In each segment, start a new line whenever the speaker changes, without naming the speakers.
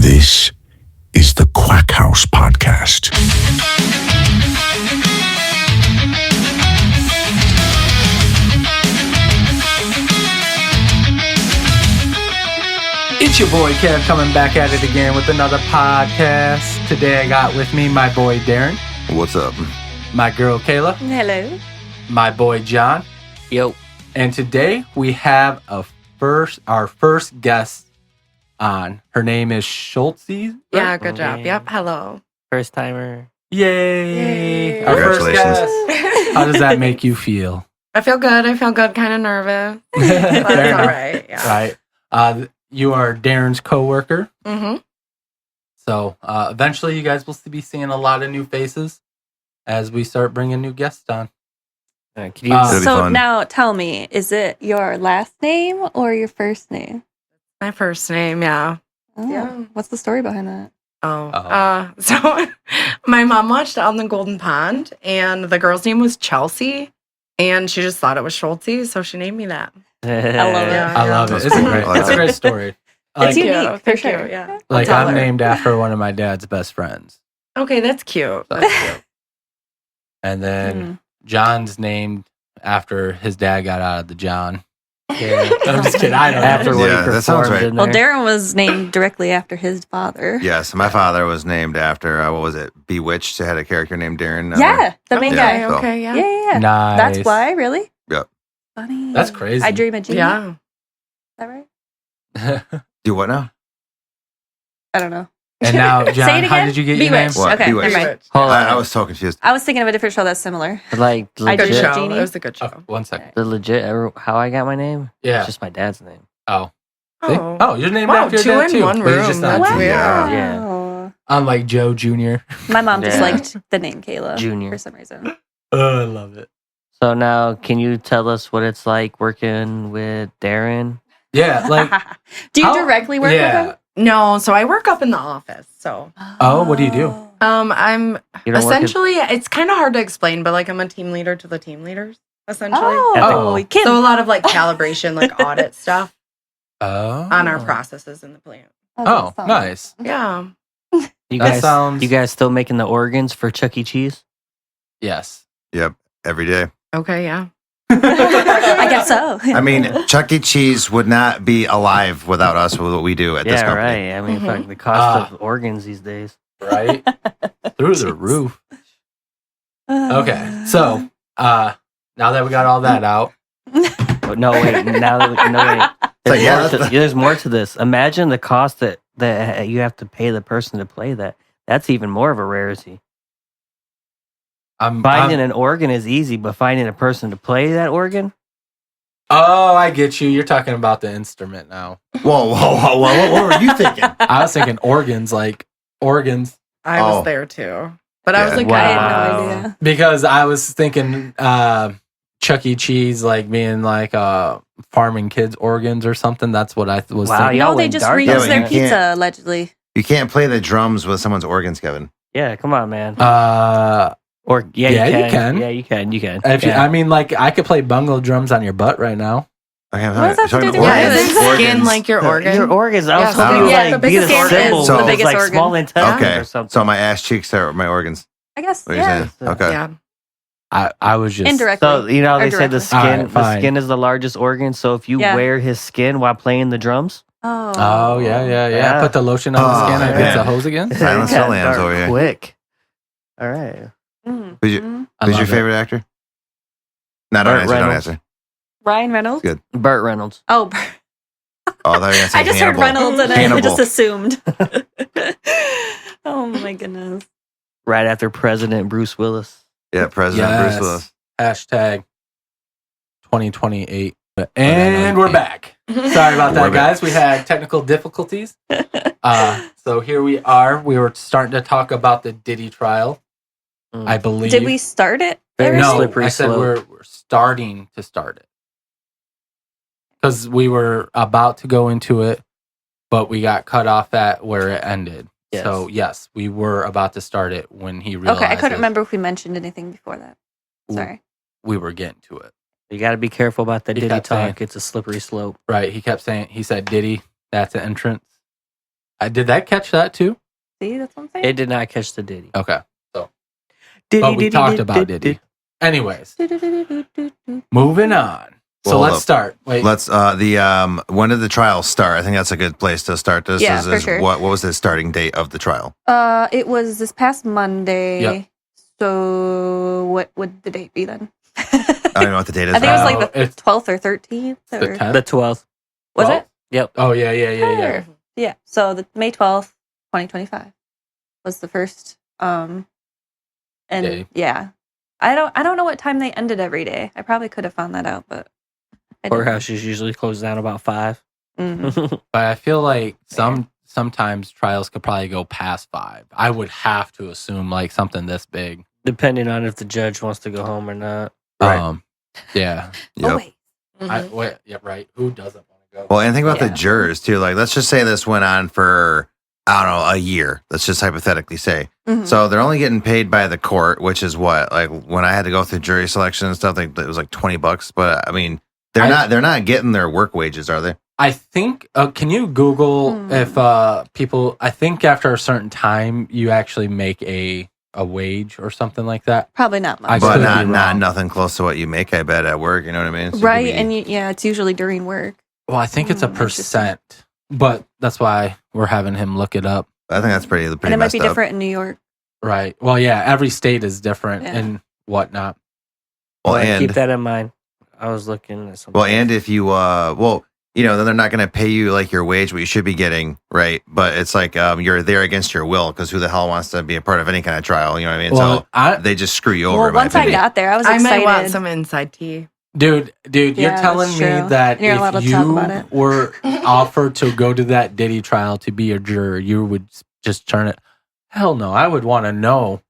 This is the Quack House Podcast.
It's your boy Kev coming back at it again with another podcast. Today I got with me my boy Darren.
What's up?
My girl Kayla.
Hello.
My boy John.
Yo.
And today we have our first guest on. Her name is Schultze.
Yeah, good job.
Okay.
Yep. Hello.
First timer.
Yay! Our first
Congratulations.
guest. How does that make you feel?
I feel good. Kind of nervous. But
Fair
it's all
enough.
right. Yeah.
Right. You are Darren's coworker.
Mm-hmm.
So eventually you guys will be seeing a lot of new faces as we start bringing new guests on.
Can you
It'll be
So
fun.
now tell me, is it your last name or your first name?
My first name. Yeah.
Oh,
Yeah.
What's the story behind that?
So my mom watched On the Golden Pond, and the girl's name was Chelsea, and she just thought it was Schultze, so she named me that.
I love it.
Yeah.
I love it.
That's
It's
cool.
great.
I like
It's a
that.
great story.
It's
Like,
unique,
Thank you.
for
Thank
sure.
you. Yeah.
like
I'll tell
I'm
her.
named after one of my dad's best friends.
Okay, that's cute.
So-
That's cute.
And then John's named after his dad got out of the John.
Yeah.
I'm just kidding. I don't know.
After what
Yeah,
he
that sounds
performed
right.
in
Well,
there.
Darren was named directly after his father.
Yes, my father was named after, what was it? Bewitched. It had a character named Darren.
Yeah, the main
Yeah.
guy.
So-
Okay. Yeah.
Yeah, yeah, yeah.
Nice.
That's why, really?
Yep.
Funny.
That's crazy.
I dream of Genie.
Yeah.
Is that right?
Do what now?
I don't know.
And now, John,
Say it
how
again?
did you get your name?
Bewitched.
What?
Okay,
Bewitched.
never mind.
Hold on.
I was so confused.
I was thinking of a different show that's similar.
Like,
I
Good
Legit.
show.
Genie?
It was a good show.
Oh, 1 second.
the legit, how I got my name?
Yeah.
It's just my dad's name.
Oh. See?
Oh.
Oh, you're named
Wow,
after your
two
dad
in
too.
one
But he's
room.
just not
That's
Junior.
weird.
Yeah.
Unlike Joe Jr.
My mom just
Yeah.
liked the name Kayla
Junior.
for some reason.
Oh, I love it.
So now, can you tell us what it's like working with Darren?
Yeah, like,
Do you
how-
directly work with him?
No, so I work up in the office. So
Oh, what do you do?
I'm
You don't work at-
essentially, it's kind of hard to explain, but like I'm a team leader to the team leaders, essentially.
Oh,
Oh.
Kim.
So a lot of like calibration, like audit stuff
Oh.
on our processes in the plant.
Oh,
that's
nice.
Yeah.
You
That
guys,
sounds-
you guys still making the organs for Chuck E. Cheese?
Yes.
Yep, every day.
Okay. Yeah.
I guess so.
I mean, Chuck E. Cheese would not be alive without us with what we do at this
Yeah,
company.
right. I mean,
Mhm.
fuck, the cost of organs these days.
Right? Through the
Jeez.
roof. Okay. So, now that we got all that out,
Oh, no, wait. Now that no, wait.
So,
There's,
yeah,
more
that's
to, there's more to this. Imagine the cost that you have to pay the person to play that. That's even more of a rarity. Finding an organ is easy, but finding a person to play that organ?
Oh, I get you. You're talking about the instrument now.
Whoa. What were you thinking?
I was thinking organs, like organs,
I
Oh.
was there too, but I was
Yeah.
like,
I had
Wow.
no idea.
because I was thinking Chuck E. Cheese, like being like farming kids' organs or something. That's what I was
Wow,
thinking.
y'all
No, they
went
just
dark
reuse
Yeah,
on
but
their
you
that.
can't-
pizza, allegedly.
You can't play the drums with someone's organs, Kevin.
Yeah, come on, man.
Or
Yeah,
yeah,
you
you
can.
can.
Yeah, you can. You can.
If you,
Yeah.
I mean, like I could play bungle drums on your butt right now.
Okay, I'm
What does that have to
talking
do
about
with
yeah,
organs?
isn't skin
Organs.
like your organ?
Your organs. I was
Yeah,
hoping you
yeah,
like
the
be
biggest
the
organ
symbol.
is the
It's
biggest
like
organ.
small intestines
Okay,
or something.
so my ass cheeks are my organs.
I guess,
What are you
yeah.
saying? Okay.
Yeah.
I was just
Indirectly.
So you know
Or
they say the
directly.
skin,
Alright,
the
fine.
skin is the largest organ. So if you
Yeah.
wear his skin while playing the drums,
Oh yeah.
Yeah.
Put the lotion on the
Oh,
skin. I
man.
get the hose again.
Silence
it got
the lambs
dark
over here.
quick. All right.
Mhm.
Who's your-
Mhm.
I
Who's your
love it.
favorite actor? No, don't
Burt
answer. Don't
Reynolds.
answer.
Ryan Reynolds?
Good.
Burt Reynolds.
Oh,
Oh, I thought you were gonna say
I just
Hannibal.
heard Reynolds and I
Hannibal.
just assumed. Oh my goodness.
Right after President Bruce Willis.
Yeah, President
Yes.
Bruce Willis.
Hashtag 2028.
I know
And
you
we're
can't.
back. Sorry about
We're
that,
back.
guys. We had technical difficulties. So here we are. We were starting to talk about the Diddy trial,
Mm.
I believe.
Did we start it?
Very
already?
No,
slippery
I said
slope.
we're starting to start it. Because we were about to go into it, but we got cut off at where it ended.
Yes.
So, yes, we were about to start it when he realized
Okay, I couldn't remember if we mentioned anything before that. Sorry.
we were getting to it.
You got to be careful about that
He
Diddy
kept saying-
talk. It's a slippery slope.
Right. He kept saying, he said, Diddy, that's an entrance. Did that catch that too?
See, that's what I'm saying.
It did not catch the Diddy.
Okay. So, but we talked about Diddy. Anyways, moving on. So
Well,
let's start. Wait.
Let's when did the trial start? I think that's a good place to start this.
Yeah, for sure.
What was the starting date of the trial?
It was this past Monday.
Yep.
So what would the date be then?
I don't know what the date is.
I think it was like the
it's
12th or 13th.
the
Or,
10th?
The 12th.
was
12th?
it?
Yep.
Oh yeah.
Yeah. So the May 12th, 2025 was the first. And
Day.
yeah, I don't know what time they ended every day. I probably could have found that out, but I didn't.
Courthouse is usually closed down about 5.
Mhm.
But I feel like sometimes trials could probably go past 5. I would have to assume like something this big.
Depending on if the judge wants to go home or not.
Right.
Yeah.
Yep.
Always.
Yeah. Right. Who doesn't want to go?
Well, and think about the
Yeah.
jurors too. Like, let's just say this went on for, I don't know, a year. Let's just hypothetically say.
Mhm.
So they're only getting paid by the court, which is what, like when I had to go through jury selection and stuff, like it was like $20. But I mean, they're not getting their work wages, are they?
I think. Can you Google if people? I think after a certain time, you actually make a wage or something like that.
Probably not much.
I
But
could be
not
wrong.
nothing close to what you make, I bet, at work. You know what I mean? So you could
Right,
be-
and yeah, it's usually during work.
Well, I think it's a
Interesting.
percent, but that's why we're having him look it up.
I think that's pretty
And it might
messed
be
up.
different in New York.
Right. Well, yeah. Every state is different
Yeah.
and whatnot.
Well,
But
and
keep that in mind. I was looking at something.
well, and if you then they're not going to pay you like your wage, what you should be getting, right? But it's like you're there against your will because who the hell wants to be a part of any kind of trial? You know what I mean?
Well,
So they just screw you over.
Well,
in my
once I
opinion.
got there, I was
I
excited.
might want some inside tea.
dude,
Yeah,
you're telling
that's
me
true.
that
You're not allowed
if
to talk
you
about it.
were offered to go to that Diddy trial to be a juror, you would just turn it. Hell no, I would want to know.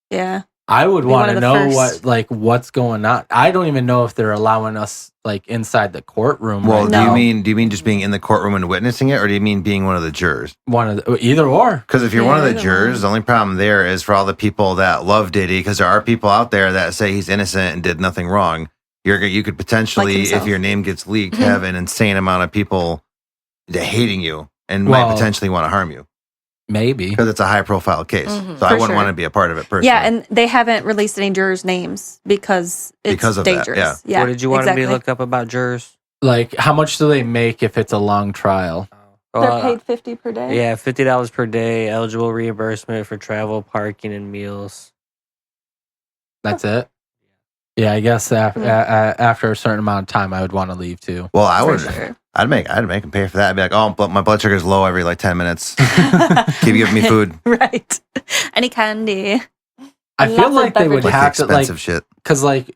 Yeah.
I would
Be
want
one
to
of the
know
first.
what's going on. I don't even know if they're allowing us like inside the courtroom.
Well,
right
do
now.
you mean just being in the courtroom and witnessing it, or do you mean being one of the jurors?
One of either or?
Because if you're one of the
either
jurors,
one.
the only problem there is for all the people that love Diddy, because there are people out there that say he's innocent and did nothing wrong. You could potentially,
Like himself.
if your name gets leaked, have an insane amount of people hating you and
Well-
might potentially want to harm you
Maybe.
because it's a high profile case.
Mhm.
So I
For
wouldn't
sure.
want to be a part of it personally.
Yeah, and they haven't released any jurors' names because it's
Because of that,
dangerous.
yeah.
What did you want
exactly.
me to look up about jurors?
Like, how much do they make if it's a long trial?
They're paid $50 per day.
Yeah, $50 per day, eligible reimbursement for travel, parking, and meals.
That's it. Yeah, I guess after a certain amount of time, I would want to leave too.
Well, I
For
would.
sure.
I'd make them pay for that. I'd be like, oh, but my blood sugar's low every like 10 minutes. Keep giving me food.
Right. Any candy.
I feel
Lots of
like they would
beverages.
Like
have to like
expensive shit.
because like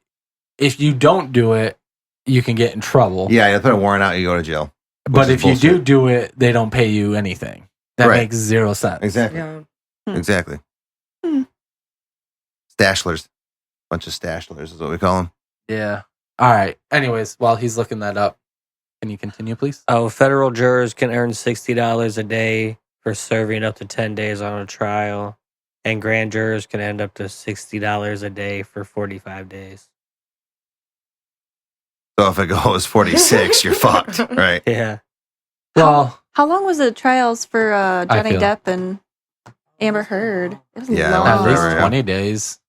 if you don't do it, you can get in trouble.
Yeah, you put a warrant out, you go to jail.
but
is
if you
bullshit.
do it, they don't pay you anything. That
Right.
makes zero sense.
Exactly.
Yeah.
Exactly.
Hmm.
Stashlers. Bunch of stashlers is what we call them.
Yeah. All right. Anyways, while he's looking that up, can you continue, please?
Oh, federal jurors can earn $60 a day for serving up to 10 days on a trial, and grand jurors can end up to $60 a day for 45 days.
So if it goes 46, you're fucked, right?
Yeah.
Well,
How long was the trials for Johnny
feel-
Depp and Amber Heard? It was
Yeah,
long.
at least
Forever, yeah.
20 days.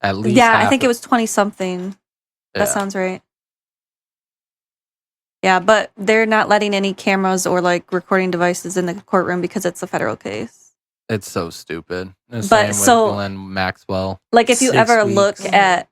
At least.
Yeah, I
half
think
of-
it was 20 something.
yeah.
That sounds right. Yeah, but they're not letting any cameras or like recording devices in the courtroom because it's a federal case.
It's so stupid. The
But
same with
so-
Glenn Maxwell.
Like if you
6
ever
weeks.
look at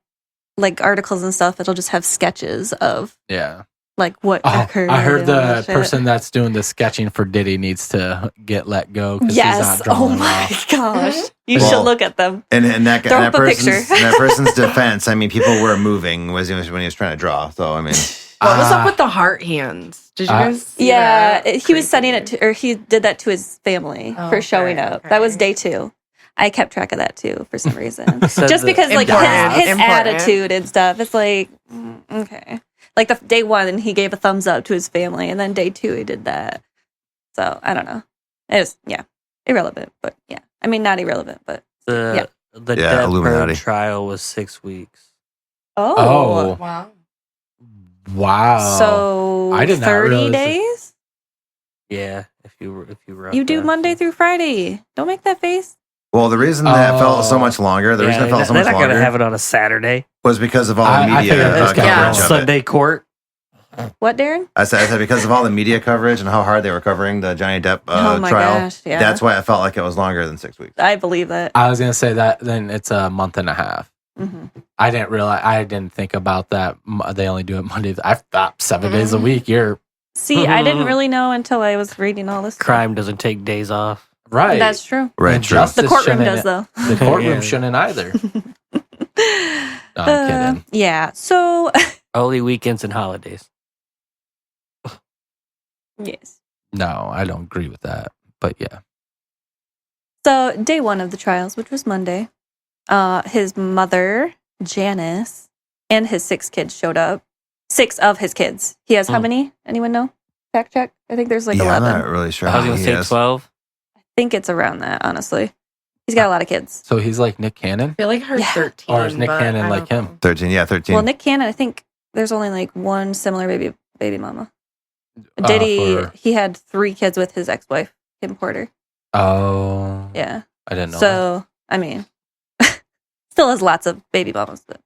like articles and stuff, it'll just have sketches of
Yeah.
like what
Oh,
occurred.
I heard
and all
the
that shit.
person that's doing the sketching for Diddy needs to get let go because he's
Yes.
not
Oh
drawing
my
well.
gosh. You
Well,
should look at them.
And that,
Throw
that
up a picture.
person's that person's defense, I mean, people were moving when he was trying to draw. So I mean,
What was
Ah.
up with the heart hands? Did you
Ah.
guys see
Yeah,
that?
he was sending it to, or he did that to his family
Oh,
for showing
okay,
up. That was
okay.
day 2. I kept track of that too for some reason.
Said
Just
the-
because like
Important,
his
important.
attitude and stuff. It's like, okay. Like the day 1, he gave a thumbs up to his family, and then day 2, he did that. So I don't know. It was irrelevant, but yeah. I mean, not irrelevant, but
The
Yeah,
Depp
Illuminati.
Heard trial was 6 weeks.
Oh.
Wow.
Wow.
So
I did not
30
realize that-
days.
Yeah, if you rough
You do
that.
Monday through Friday. Don't make that face.
Well, the reason that felt so much longer, the reason it felt so
they're
much
not gonna have
longer
it on a Saturday.
was because of all the
I
media
figured this guy
coverage
won't.
of it.
Sunday court.
What, Darren?
I said because of all the media coverage and how hard they were covering the Johnny Depp
Oh my
trial.
gosh, yeah.
That's why it felt like it was longer than 6 weeks.
I believe that.
I was gonna say that then it's a month and a half.
Hmm.
I didn't think about that. They only do it Monday. I thought 7 days a week. You're
See, I didn't really know until I was reading all this.
Crime doesn't take days off.
right.
That's true.
Right,
And
true.
justice
The courtroom
shouldn't-
does, though.
The courtroom
Yeah.
shouldn't either. No, I'm kidding.
Yeah. So,
Only weekends and holidays.
yes.
No, I don't agree with that. But yeah.
So, day one of the trials, which was Monday, his mother, Janice, and his 6 kids showed up. 6 of his kids. He has how many? Anyone know? Fact check. I think there's like
yeah,
11.
I'm not really sure.
I was
how
gonna
he
say
is.
12.
I think it's around that, honestly. He's got a lot of kids.
So he's like Nick Cannon?
I feel like her
Yeah.
13.
Or is Nick
but
Cannon
I
like
don't
him?
know.
13, yeah, 13.
Well, Nick Cannon, I think there's only like one similar baby mama. Diddy,
for-
he had 3 kids with his ex-wife, Kim Porter.
Oh.
Yeah.
I didn't know. that.
So, I mean, still has lots of baby mamas, but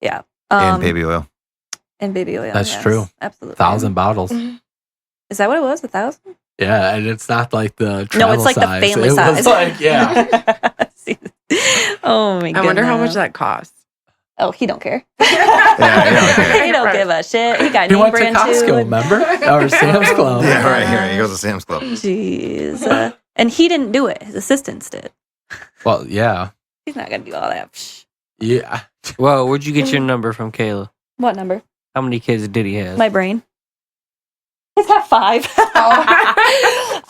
yeah.
and baby oil.
And baby oil.
That's
yes,
true.
Absolutely.
1,000 bottles.
Is that what it was? 1,000?
Yeah, and it's not like the
No, it's like the
size.
family
It
size.
was like, yeah.
See? Oh my god.
I wonder how much that costs.
Oh, he don't care.
Yeah,
he don't give a shit. He got
He
name
went to
brand
Costco,
too.
remember? Or Sam's Club.
Yeah, right here. He goes to Sam's Club.
Jeez. And he didn't do it. His assistants did.
Well, yeah.
He's not gonna do all that. Psh.
Yeah.
Whoa, where'd you get your number from, Kayla?
What number?
How many kids did he have?
My brain. He's got 5.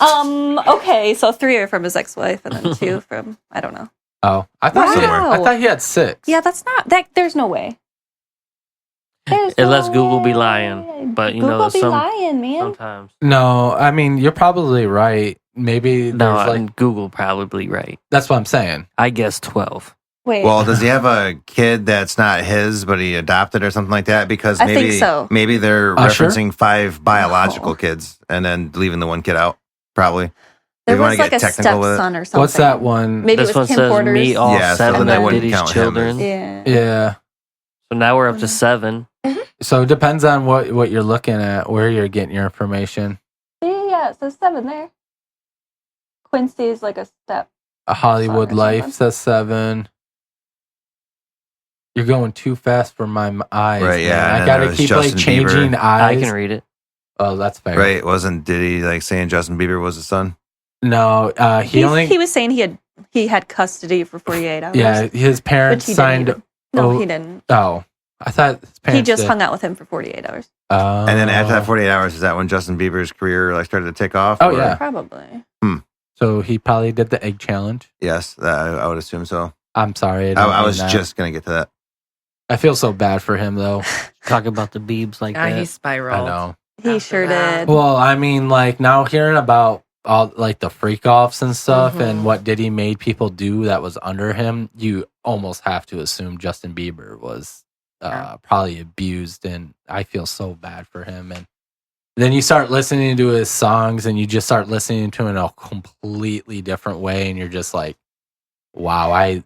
Okay, so 3 are from his ex-wife, and then 2 from I don't know.
Oh, I thought
Wow.
he had 6.
Yeah, that's not that. There's no way. There's
Unless
no
Google be
way.
lying, but you
Google
know
be
some
lying, man.
sometimes.
No, I mean you're probably right. Maybe
No,
there's like
Google probably right.
that's what I'm saying.
I guess 12.
Wait,
Well, does he have a kid that's not his, but he adopted or something like that? Because
I
maybe
think so.
maybe they're
Usher?
referencing 5 biological
No.
kids and then leaving the one kid out. Probably.
there
if you wanna
was like
get
a
technical with it.
stepson or something.
What's that one?
Maybe
This
it
one
was Kim
says
Porter's.
meet all
Yeah, so
7
then
they
of
wouldn't
Diddy's
count him
children.
as-
Yeah.
Yeah.
So now we're up
Mm-hmm.
to 7.
So it depends on what you're looking at, where you're getting your information.
Yeah, it says 7 there. Quincy is like a step.
A Hollywood
Sorry,
Life
someone.
says 7. You're going too fast for my eyes.
Right, yeah,
man.
and
I
then
gotta
there's
keep
Justin
like changing
Bieber.
eyes.
I can read it.
Oh, that's fair.
Right? Wasn't Diddy like saying Justin Bieber was his son?
No, he
was saying he had custody for 48 hours.
yeah, his
which
parents
he
signed.
didn't. No,
oh,
he didn't.
Oh, I thought his parents
He just
did.
hung out with him for 48 hours.
Oh.
And then after that 48 hours, is that when Justin Bieber's career like started to take off?
Oh,
or-
yeah.
Probably.
So he probably did the egg challenge.
Yes, I would assume so.
I'm sorry.
I
didn't
was
mean that.
just gonna get to that.
I feel so bad for him though.
Talk about the Biebs like
Yeah,
that.
he spiraled.
I know.
He
After
sure
that.
did.
Well, I mean, like now hearing about all like the freak offs and stuff
Mhm.
and what Diddy made people do that was under him, you almost have to assume Justin Bieber was
Yeah.
probably abused, and I feel so bad for him. And then you start listening to his songs, and you just start listening to him in a completely different way, and you're just like, wow, I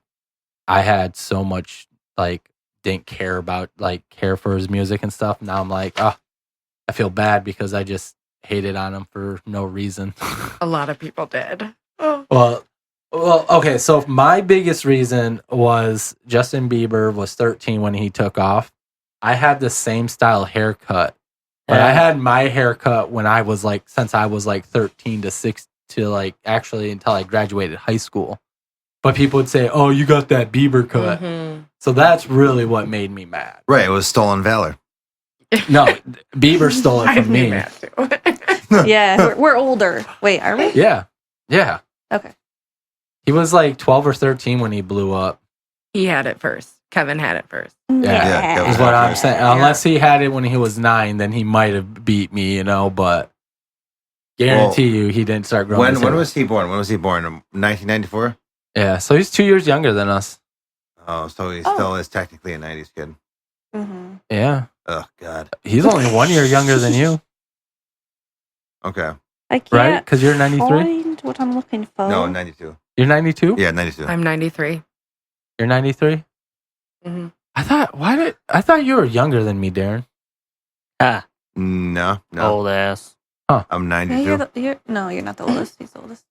had so much like didn't care for his music and stuff. Now I'm like, oh, I feel bad because I just hated on him for no reason.
A lot of people did. Oh.
Well, okay. So my biggest reason was Justin Bieber was 13 when he took off. I had the same style haircut, but I had my haircut when I was like, since I was like 13 to 6 to like actually until I graduated high school. But people would say, "Oh, you got that Bieber cut."
Mhm.
So that's really what made me mad.
Right, it was stolen valor.
No, Bieber stole it
I'd
from
be
me.
mad too.
Yeah, we're older. Wait, are we?
Yeah.
Okay.
He was like 12 or 13 when he blew up.
He had it first. Kevin had it first.
Yeah,
Is what I'm saying.
Yeah.
Unless he had it when he was 9, then he might have beat me, but guarantee you he didn't start growing. his
When
hair.
was he born? When was he born? 1994?
Yeah, so he's 2 years younger than us.
Oh, so he
Oh.
still is technically a 90s kid.
Mm-hmm.
Yeah.
Oh, God.
He's only 1 year younger than you.
Okay.
I can't
right? Because you're 93.
find what I'm looking for.
No, 92.
You're 92.
Yeah, 92.
I'm 93.
You're 93.
Mhm.
I thought you were younger than me, Darren.
Ah,
No.
old ass.
I'm
Yeah,
92.
you're not the oldest. He's the oldest.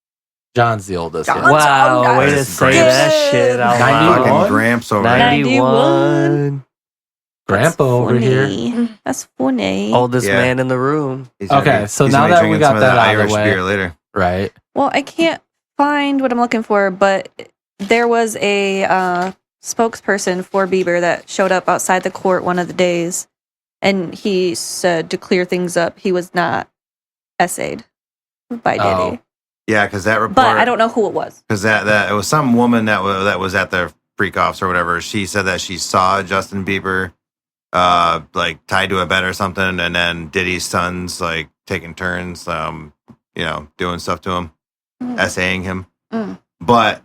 John's the oldest.
John.
Yeah.
Wow,
Oh,
way to
guys.
say that shit out
91?
Fucking
loud.
Gramps over there.
91.
Grandpa over here.
Funny. That's funny.
Oldest
Yeah.
man in the room.
He's gonna
Okay,
be-
so
he's
now
gonna be
that we
drinking
got
some of
that out of the
Irish
way-
beer later.
Right.
Well, I can't find what I'm looking for, but there was a spokesperson for Bieber that showed up outside the court one of the days, and he said to clear things up, he was not essayed by Diddy.
Oh.
Yeah, because that report.
But I don't know who it was.
Because that it was some woman that was at the freak offs or whatever. She said that she saw Justin Bieber, like tied to a bed or something, and then Diddy's sons like taking turns, doing stuff to him, essaying him.
Mm.
But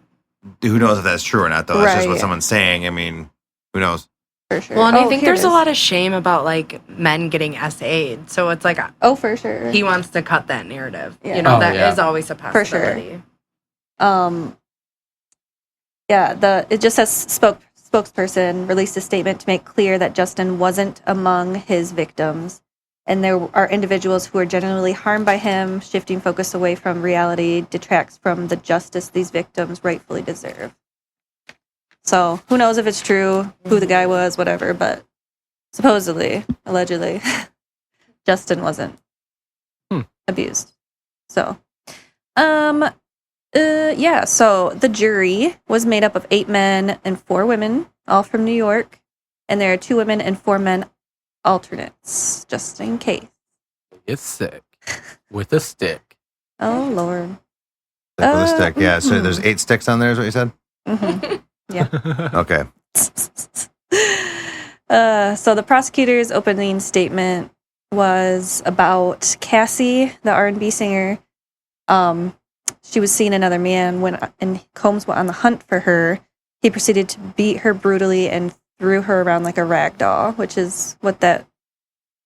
who knows if that's true or not? Though that's just what
Right.
someone's saying. I mean, who knows?
For sure.
Well, and I
Oh,
think
here it
there's a
is.
lot of shame about like men getting SA'd. So it's like
Oh, for sure.
he wants to cut that narrative.
Yeah.
You know,
Oh,
that is
yeah.
always a
For sure.
possibility.
It just says spokesperson released a statement to make clear that Justin wasn't among his victims, and there are individuals who are genuinely harmed by him. Shifting focus away from reality detracts from the justice these victims rightfully deserve. So who knows if it's true, who the guy was, whatever, but supposedly, allegedly, Justin wasn't abused. So, so the jury was made up of 8 men and 4 women, all from New York, and there are 2 women and 4 men alternates, just in case.
It's sick with a stick.
Oh, Lord.
Like with a stick. Yeah. So
mhm.
there's 8 sticks on there. Is what you said?
Mhm.
Okay.
So the prosecutor's opening statement was about Cassie, the R&B singer. She was seeing another man and Combs went on the hunt for her. He proceeded to beat her brutally and threw her around like a rag doll, which is what that.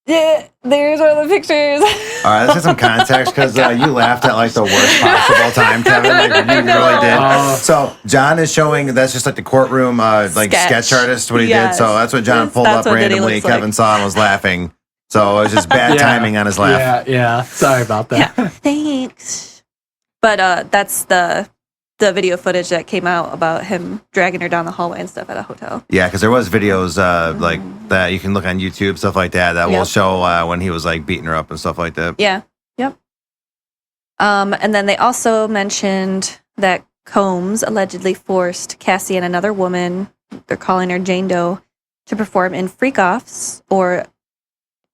Yeah, there's one of the pictures.
All right, let's get some context because you laughed at like the worst possible time, Kevin. Like, you really did.
Oh.
So John is showing that's just like the courtroom sketch artist what he did. So that's what John pulled
That's
up
what Diddy
randomly.
looks like.
Kevin saw and was laughing. So it was just bad timing on his laugh.
Yeah. Sorry about that.
Yeah, thanks. But that's the video footage that came out about him dragging her down the hallway and stuff at a hotel.
Yeah, because there was videos like that you can look on YouTube, stuff like that will
Yep.
show when he was like beating her up and stuff like that.
Yeah. Yep. And then they also mentioned that Combs allegedly forced Cassie and another woman, they're calling her Jane Doe, to perform in freak-offs or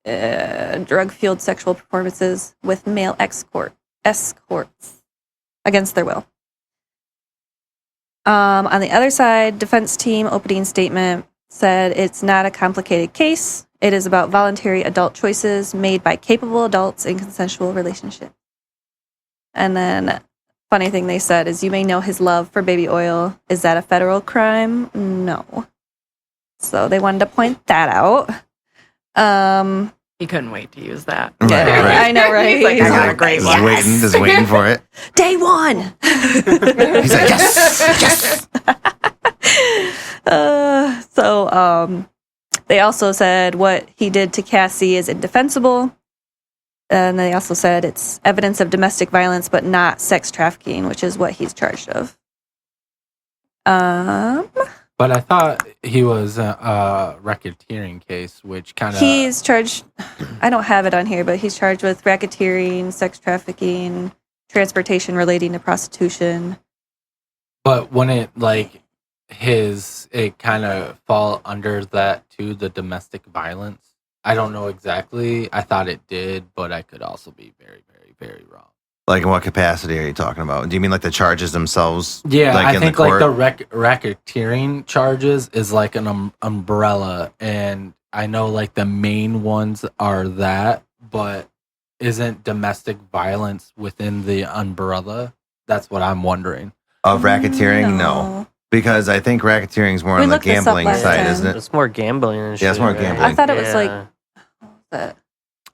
drug-fueled sexual performances with male escorts against their will. On the other side, defense team opening statement said it's not a complicated case. It is about voluntary adult choices made by capable adults in consensual relationships. And then, funny thing they said is, you may know his love for baby oil. Is that a federal crime? No. So they wanted to point that out.
He couldn't wait to use that.
Right, right.
I know, right?
He's like, I got a great
Just
one.
just waiting for it.
Day 1.
He's like, yes.
They also said what he did to Cassie is indefensible. And they also said it's evidence of domestic violence, but not sex trafficking, which is what he's charged of.
But I thought he was a racketeering case, which kind of
He's charged, I don't have it on here, but he's charged with racketeering, sex trafficking, transportation relating to prostitution.
But when it it kind of fall under that too, the domestic violence. I don't know exactly. I thought it did, but I could also be very, very, very wrong.
Like in what capacity are you talking about? Do you mean like the charges themselves?
Yeah,
like
I
in
think
the
like
court?
the racketeering charges is like an umbrella, and I know like the main ones are that, but isn't domestic violence within the umbrella? That's what I'm wondering.
Of racketeering? No. Because I think racketeering is more
We
on the
looked this up
gambling
last
side,
time.
isn't it?
It's more gambling and shit.
Yeah, it's more
right?
gambling.
I thought it was
Yeah.
like, what was that?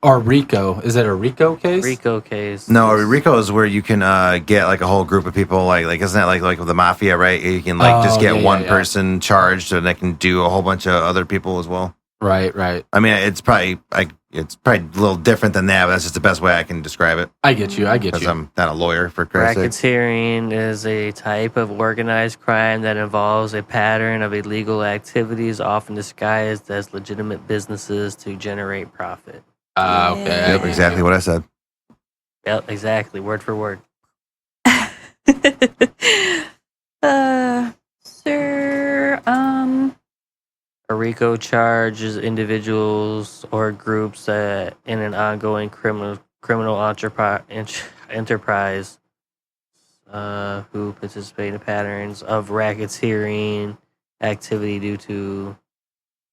Or RICO. Is it a RICO case?
RICO case.
No, RICO is where you can get like a whole group of people. Like isn't that like with the mafia, right? You can just get one person charged, and they can do a whole bunch of other people as well.
Right.
I mean, it's probably a little different than that, but that's just the best way I can describe it.
I get you.
Because I'm not a lawyer, for Christ's sake.
Racketeering is a type of organized crime that involves a pattern of illegal activities, often disguised as legitimate businesses to generate profit.
Okay.
Yep, exactly what I said.
Yep, exactly. Word for word.
Sir,
A RICO charges individuals or groups that in an ongoing criminal enterprise who participate in patterns of racketeering activity due to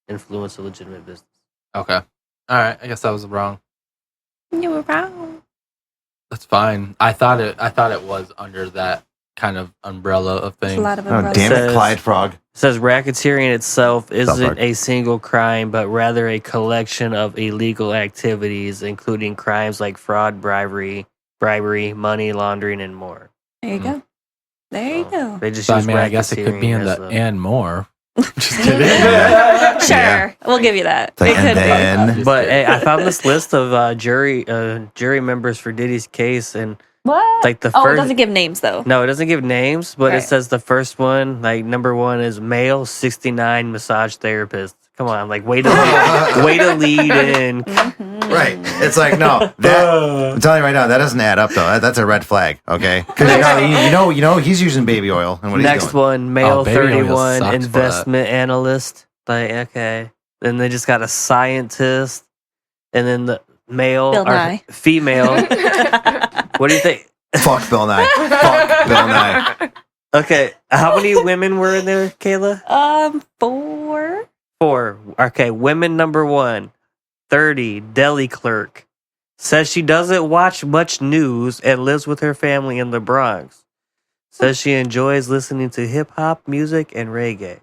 influence of legitimate business.
Okay. All right. I guess I was wrong.
you were wrong.
That's fine. I thought it was under that kind of umbrella of
There's
things.
a lot of
Oh,
umbrellas.
damn it,
Says-
Clyde Frog.
It says racketeering itself isn't
Park.
a single crime, but rather a collection of illegal activities, including crimes like fraud, bribery, money laundering, and more.
There you go. There you
So
go.
They just
So, I
use
mean, I guess it could be in
racketeering
the
as
and more. Just kidding.
Sure,
Yeah.
we'll give you that.
It's like,
It could
and
be.
then
But hey, I found this list of jury members for Diddy's case, and
What?
like the
Oh, it
first.
doesn't give names though.
No, it doesn't give names, but it
Right.
says the first one, like number one, is male 69 massage therapist. Come on, like way to lead in.
Mhm.
right, it's like no, that I'm telling you right now, that doesn't add up though. That's a red flag, okay? Because you know, he's using baby oil and what
Next
he's doing.
one, male
baby oil
31
sucks for
investment analyst. Like okay, then they just got a scientist, and then the male
Bill
or
Nye.
female. What do you think?
Fuck Bill Nye. Fuck Bill Nye.
Okay, how many women were in there, Kayla?
4.
4. Okay, women number 1, 30, deli clerk. Says she doesn't watch much news and lives with her family in the Bronx. Says she enjoys listening to hip hop music and reggae.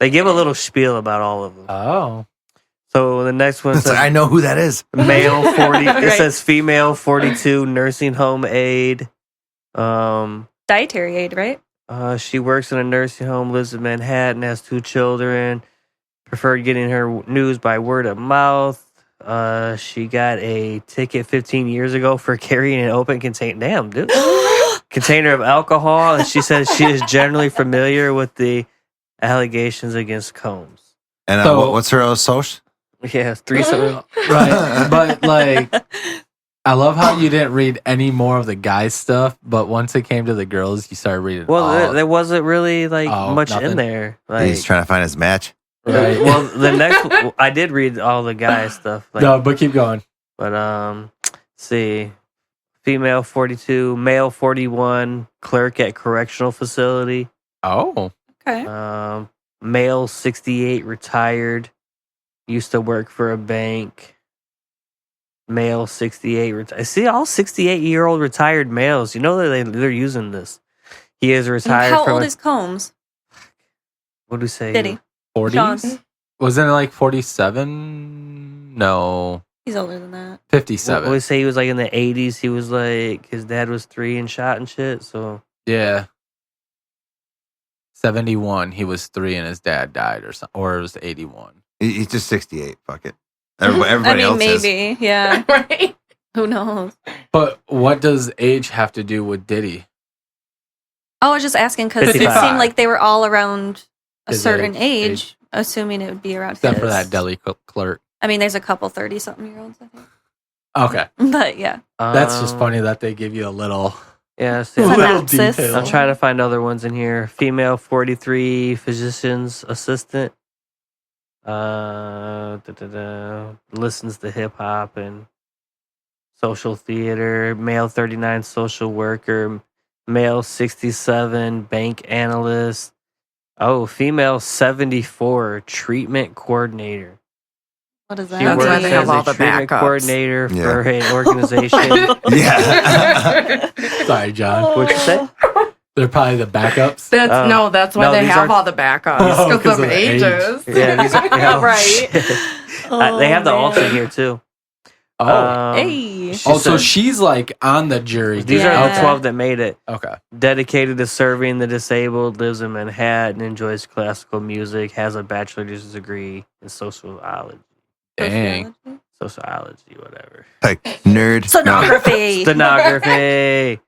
They give a little spiel about all of them.
Oh.
So the next one
It's like,
says
I know who that is.
male 40. It
Right.
says female 42, nursing home aide.
Dietary aid, right?
She works in a nursing home, lives in Manhattan, has 2 children. Preferred getting her news by word of mouth. She got a ticket 15 years ago for carrying an open container. Damn, dude. Container of alcohol. And she says she is generally familiar with the allegations against Combs.
And
So-
what's her social?
Yeah, 3 something.
Right. But like, I love how you didn't read any more of the guys stuff, but once it came to the girls, you started reading.
Well,
all.
there wasn't really like
Oh,
much
nothing?
in there. Like,
He's trying to find his match.
Right.
Well, the next I did read all the guy stuff. Like,
No, but keep going.
But see, female 42, male 41, clerk at correctional facility.
Oh.
Okay.
Male 68, retired, used to work for a bank. Male 68, I see all 68-year-old retired males. You know that they're using this. He is retired.
How
from
old
a-
is Combs?
What do we say?
Diddy.
40s?
Sean.
Wasn't it like 47? No.
He's older than that.
57.
What we say he was like in the 80s. He was like his dad was 3 and shot and shit. So
Yeah. 71. He was 3 and his dad died or something. Or it was 81.
He's just 68. Fuck it. Everybody
I mean,
else is.
maybe. Yeah.
Right.
Who knows?
But what does age have to do with Diddy?
I was just asking because it
55.
seemed like they were all around a
His
certain
age.
age, assuming it would be around
Except
his.
for that deli clerk.
I mean, there's a couple 30-something-year-olds, I think.
Okay.
But yeah.
That's just funny that they give you a little,
Yeah, see,
little
Synopsis.
detail.
I'm trying to find other ones in here. Female 43, physician's assistant. Listens to hip hop and social theater. Male 39, social worker. Male 67, bank analyst. Oh, female 74, treatment coordinator.
What is
She
that?
That's why
works
they have
as
all
a
the
treatment
backups.
coordinator
Yeah.
for an organization.
Yeah.
Sorry, John.
What'd you say?
They're probably the backups.
That's
Oh.
that's why
No,
they
these
have
are-
all the backups
Oh,
because
'cause
of
of the age.
ages.
Yeah, these are,
Right.
They have the
Oh,
alternate
man.
here too.
Hey.
so
said-
she's like on the jury.
These are
Yeah.
the 12 that made it.
Okay.
Dedicated to serving the disabled, lives in Manhattan, enjoys classical music, has a bachelor's degree in sociology.
Dang.
Sociology, whatever.
Like nerd.
Sonography.
Stenography.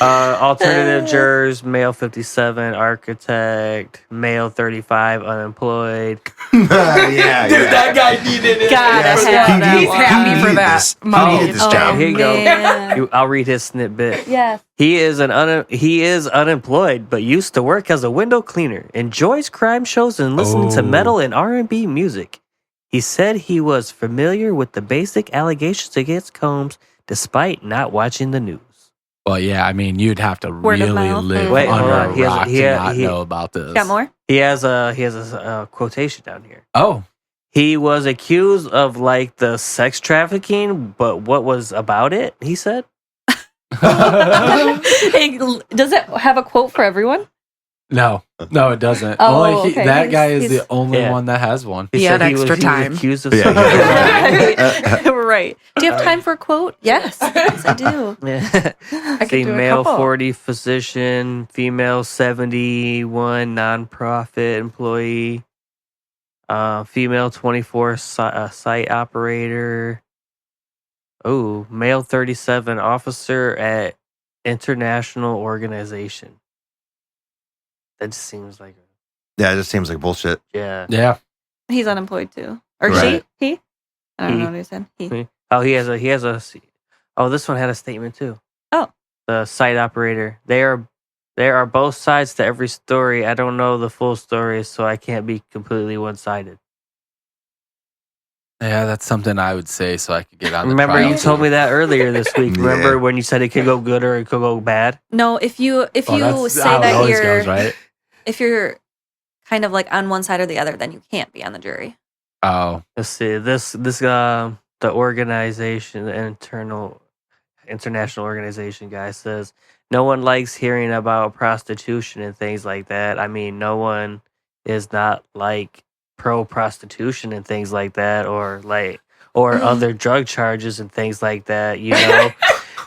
Alternative jurors, male 57, architect, male 35, unemployed.
Yeah,
Dude, that guy needed it.
God,
Yes,
I had that
he
one.
happy for
needed
that
this. He
money.
needed this
Oh,
job.
Here you go.
man.
I'll read his snippet.
Yes.
He is unemployed, but used to work as a window cleaner. Enjoys crime shows and listens to
Oh.
metal and R&B music. He said he was familiar with the basic allegations against Combs, despite not watching the news.
Well, yeah, I mean, you'd have to
Word of
really
mouth.
live
Wait, hold
under
on.
a
He has-
rock
he-
to not
he-
know about this.
Got more?
He has a quotation down here.
Oh.
He was accused of like the sex trafficking, but what was about it? He said.
Hey, does it have a quote for everyone?
No, it doesn't.
Oh,
Only
okay.
that guy is
He's-
the only
Yeah.
one that has one.
He
He
said
had
he
extra
was
time.
accused of
Yeah,
sex
yeah.
trafficking.
Right. Do you have time for a quote? Yes. Yes, I do.
Yeah.
I could do a
Male
couple.
40 physician, female 71 nonprofit employee, female 24 site operator. Oh, male 37 officer at international organization. That just seems like
Yeah, it just seems like bullshit.
yeah.
Yeah.
He's unemployed too. Or
Right.
she? He? I don't
He.
know what he said. He.
Oh, he has a. Oh, this one had a statement too.
Oh.
The site operator. There are both sides to every story. I don't know the full story, so I can't be completely one-sided.
Yeah, that's something I would say so I could get on the
Remember,
trial
you told
too.
me that earlier this week.
Yeah.
Remember when you said it could go good or it could go bad?
No, if you
Oh, that's
say
how it
that
always
you're
goes, right?
if you're kind of like on one side or the other, then you can't be on the jury.
Oh,
Let's see. This the organization, international organization guy says no one likes hearing about prostitution and things like that. I mean, no one is not like pro prostitution and things like that, or other drug charges and things like that. You know,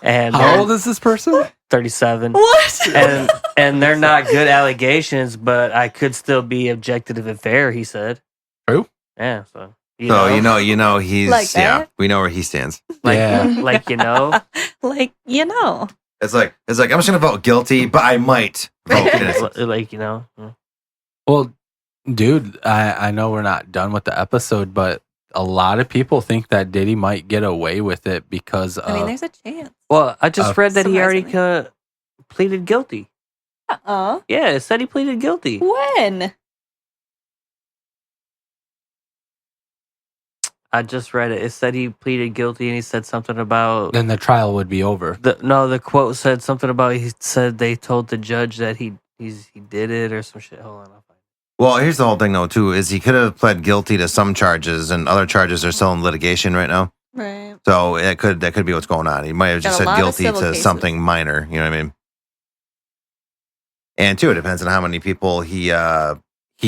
and
how old is this person?
37.
What?
And they're not good allegations, but I could still be objective and fair. He said.
Who?
Yeah. So
You know, he's
Like
yeah.
that?
We know where he stands.
like
Yeah.
like you know.
Like, you know.
It's like I'm just gonna vote guilty, but I might vote innocent.
like you know.
Well, dude, I know we're not done with the episode, but a lot of people think that Diddy might get away with it because
I mean, there's a chance.
Well, I just read that he already
Surprisingly.
pleaded guilty. Yeah, it said he pleaded guilty.
When?
I just read it. It said he pleaded guilty, and he said something about
then the trial would be over.
the quote said something about he said they told the judge that he did it or some shit. Hold on, I'll find it.
Well, here's the whole thing though, too, is he could have pled guilty to some charges and other charges are still in litigation right now.
Right.
So that could be what's going on. He might have just
Got a
said
lot of
guilty
civil
to
cases.
something minor. You know what I mean? And too, it depends on how many people he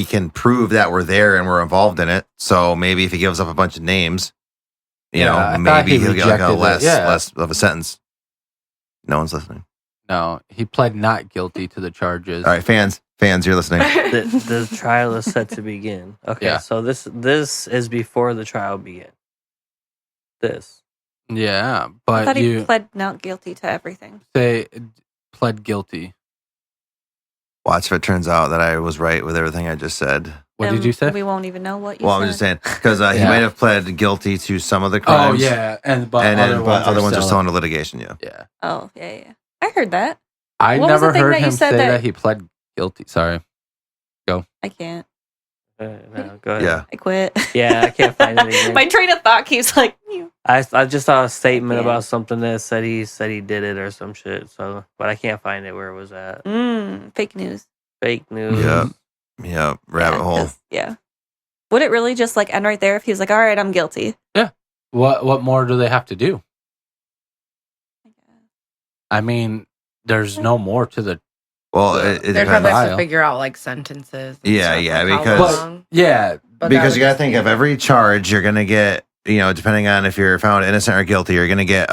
can prove that were there and were involved in it. So maybe if he gives up a bunch of names,
Yeah, I thought
maybe
he
he'll get like a
rejected it.
less of a sentence. No one's listening.
No, he pled not guilty to the charges.
All right, fans, you're listening.
The trial is set to begin. Okay,
Yeah.
so this is before the trial began. This.
Yeah,
I
but
thought he
you
pled not guilty to everything.
say pled guilty.
Watch if it turns out that I was right with everything I just said.
What
And
did you say?
We won't even know what you
Well,
said.
I'm just saying because he
Yeah.
might have pled guilty to some of the
Oh
crimes.
yeah, but
other ones are still under litigation. Yeah.
Yeah,
Oh, yeah. I heard that.
I
What was the
never
thing
heard
that you
him
said
say
that-
that he pled guilty. Sorry.
I can't.
No, go ahead.
Yeah.
I quit.
Yeah, I can't find it again.
My train of thought keeps like, "Mew."
I just saw a statement
Yeah.
about something that said he did it or some shit. So, but I can't find it where it was at.
Fake news.
Fake news.
Yeah. Rabbit
Yeah,
hole.
'cause- Yeah. Would it really just like end right there if he was like, all right, I'm guilty?
What more do they have to do? I mean, there's no more to the.
Well,
Yeah.
it
They'd
depends.
probably have
Trial.
to figure out like sentences. and
Yeah,
stuff,
yeah,
like, how
because-
long.
Yeah,
But
Because
that
you got to
would
think
be
of every charge, you're going to get depending on if you're found innocent or guilty, you're going to get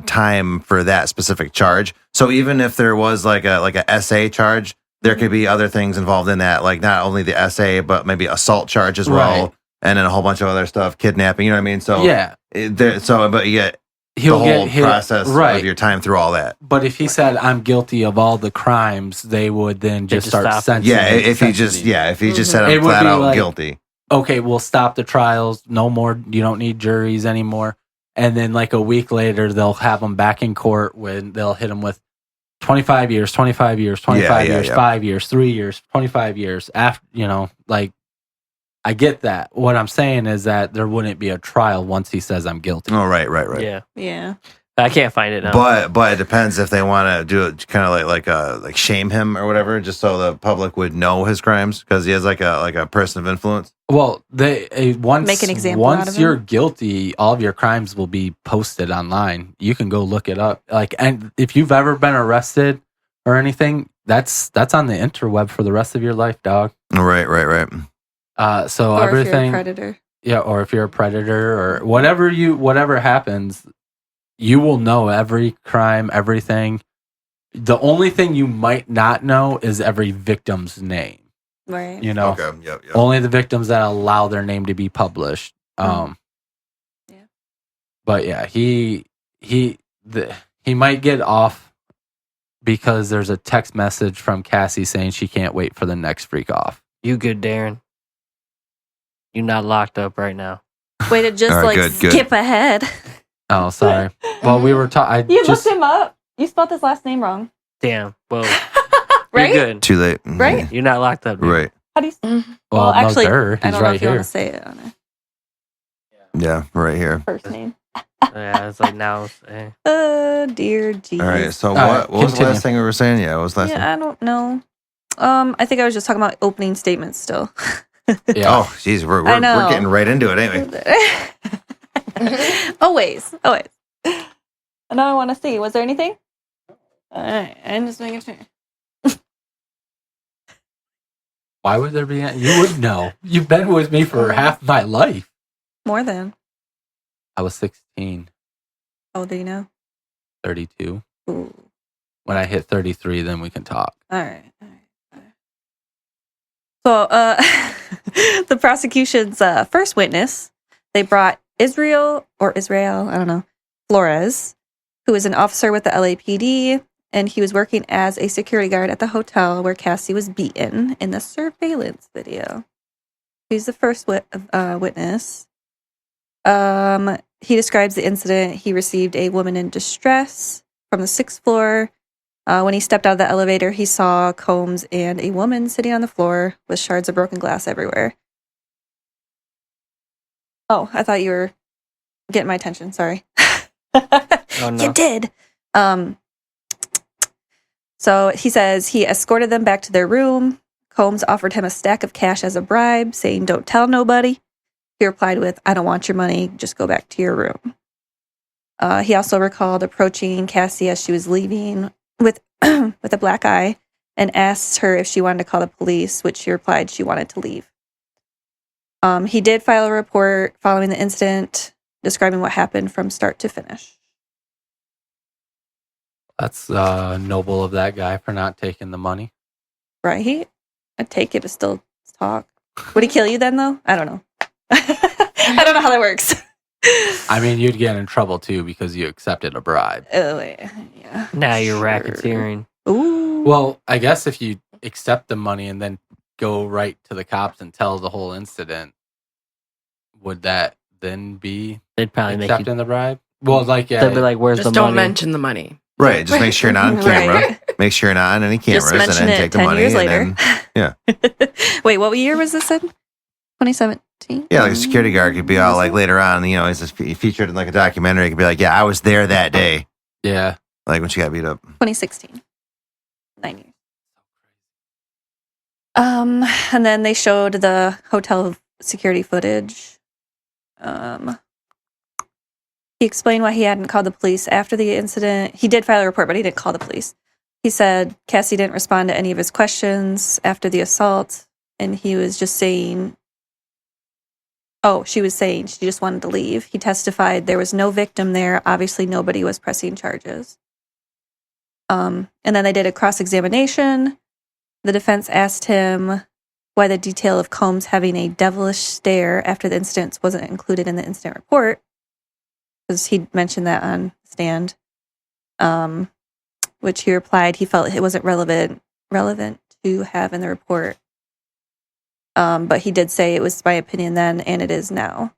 time for that specific charge. So even if there was like a SA charge, there could be other things involved in that, like not only the SA, but maybe assault charge as well, and then a whole bunch of other stuff, kidnapping. You know what I mean? So
yeah,
but you get
he'll
the whole
get hit,
process of your time through all that.
But if he said I'm guilty of all the crimes, they would then just start sentencing.
Yeah, if he just said I'm flat out guilty.
Okay, we'll stop the trials. No more. You don't need juries anymore. And then like a week later, they'll have them back in court when they'll hit them with 25 years, 25 years, 25 years, 5 years, 3 years, 25 years. After, I get that. What I'm saying is that there wouldn't be a trial once he says I'm guilty.
Oh, right.
Yeah.
I can't find it now.
But it depends if they want to do it kind of like shame him or whatever, just so the public would know his crimes because he has like a person of influence.
Well, once
make an example out
once
of
you're
him.
guilty, all of your crimes will be posted online. You can go look it up. And if you've ever been arrested or anything, that's on the interweb for the rest of your life, dog.
Right.
So
Or
everything,
if you're a predator.
yeah, or if you're a predator or whatever happens, you will know every crime, everything. The only thing you might not know is every victim's name.
Right.
Okay. Yep.
Only the victims that allow their name to be published.
Yeah.
But yeah, he might get off because there's a text message from Cassie saying she can't wait for the next freak off.
You good, Darren? You're not locked up right now.
Way to just
All right, good.
skip ahead.
Oh, sorry. Well, we were talking.
You looked him up. You spelled his last name wrong.
Damn. Well,
Right?
you're good.
Too late.
Right?
You're not locked up. Dude.
Right.
How do you
Well,
actually,
he's
I don't know
right
if you
here.
want to say it on a
Yeah, right here.
first name.
Yeah, it's like now.
Dear Jesus.
All right. So
right,
what was the
continue.
last thing we were saying? Yeah, what was the last thing?
Yeah, I don't know. I think I was just talking about opening statements still.
Yeah.
Oh, geez, we're
I know.
getting right into it, ain't we?
always. And now I want to see. Was there anything? All right, I'm just making sure.
Why would there be? You would know. You've been with me for half my life.
More than.
I was 16,
How old are you now?
32.
Ooh.
When I hit 33, then we can talk.
All right. So, the prosecution's first witness, they brought Israel, I don't know, Flores, who is an officer with the LAPD, and he was working as a security guard at the hotel where Cassie was beaten in the surveillance video. He's the first witness. He describes the incident. He received a woman in distress from the 6th floor. When he stepped out of the elevator, he saw Combs and a woman sitting on the floor with shards of broken glass everywhere. Oh, I thought you were getting my attention. Sorry.
Oh, no.
You did. So he says he escorted them back to their room. Combs offered him a stack of cash as a bribe, saying, "Don't tell nobody." He replied with, "I don't want your money. Just go back to your room." He also recalled approaching Cassie as she was leaving with a black eye and asked her if she wanted to call the police, which she replied she wanted to leave. He did file a report following the incident describing what happened from start to finish.
That's noble of that guy for not taking the money.
Right? I'd take it to still talk. Would he kill you then, though? I don't know. I don't know how that works.
I mean, you'd get in trouble too because you accepted a bribe.
Oh, yeah.
Now you're
Sure.
racketeering.
Ooh.
Well, I guess if you accept the money and then go right to the cops and tell the whole incident, would that then be
They'd probably make
accepting
you.
the bribe? Well, like, yeah,
They'd be like, "Where's
Just
the
don't
money?"
mention the money.
Right. Just make sure you're not on camera.
Right.
Make sure you're not on any cameras,
Just
and
mention
then
it
take the
10
money.
years
And
later.
then,
Wait, what year was this in? 2017?
yeah, like a security guard could be all like later on. He's just featured in like a documentary. It could be like, "Yeah, I was there that day,"
yeah.
like when she got beat up.
2016. 9 years. And then they showed the hotel security footage. He explained why he hadn't called the police after the incident. He did file a report, but he didn't call the police. He said Cassie didn't respond to any of his questions after the assault, and he was just saying, she was saying she just wanted to leave. He testified there was no victim there. Obviously, nobody was pressing charges. And then they did a cross-examination. The defense asked him why the detail of Combs having a devilish stare after the incident wasn't included in the incident report, because he mentioned that on the stand, which he replied he felt it wasn't relevant to have in the report. But he did say it was my opinion then, and it is now.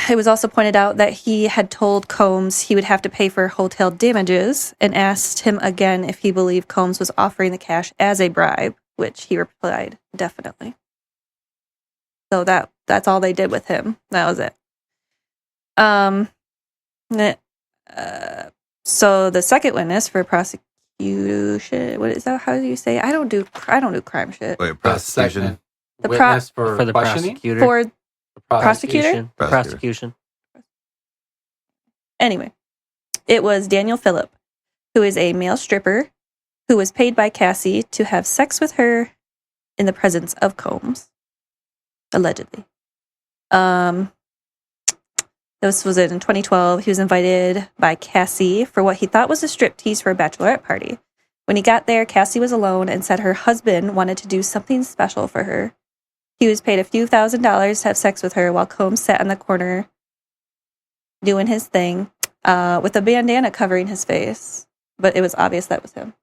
It was also pointed out that he had told Combs he would have to pay for hotel damages and asked him again if he believed Combs was offering the cash as a bribe, which he replied, definitely. So that's all they did with him. That was it. So the second witness for prosecution, what is that? How do you say? I don't do crime shit.
Wait, prosecution.
The
Witness for
the
questioning?
prosecutor.
For prosecutor?
Prosecution.
Anyway, it was Daniel Phillip, who is a male stripper who was paid by Cassie to have sex with her in the presence of Combs, allegedly. This was in 2012. He was invited by Cassie for what he thought was a striptease for a bachelorette party. When he got there, Cassie was alone and said her husband wanted to do something special for her. He was paid a few $1,000s to have sex with her while Combs sat in the corner doing his thing with a bandana covering his face. But it was obvious that was him.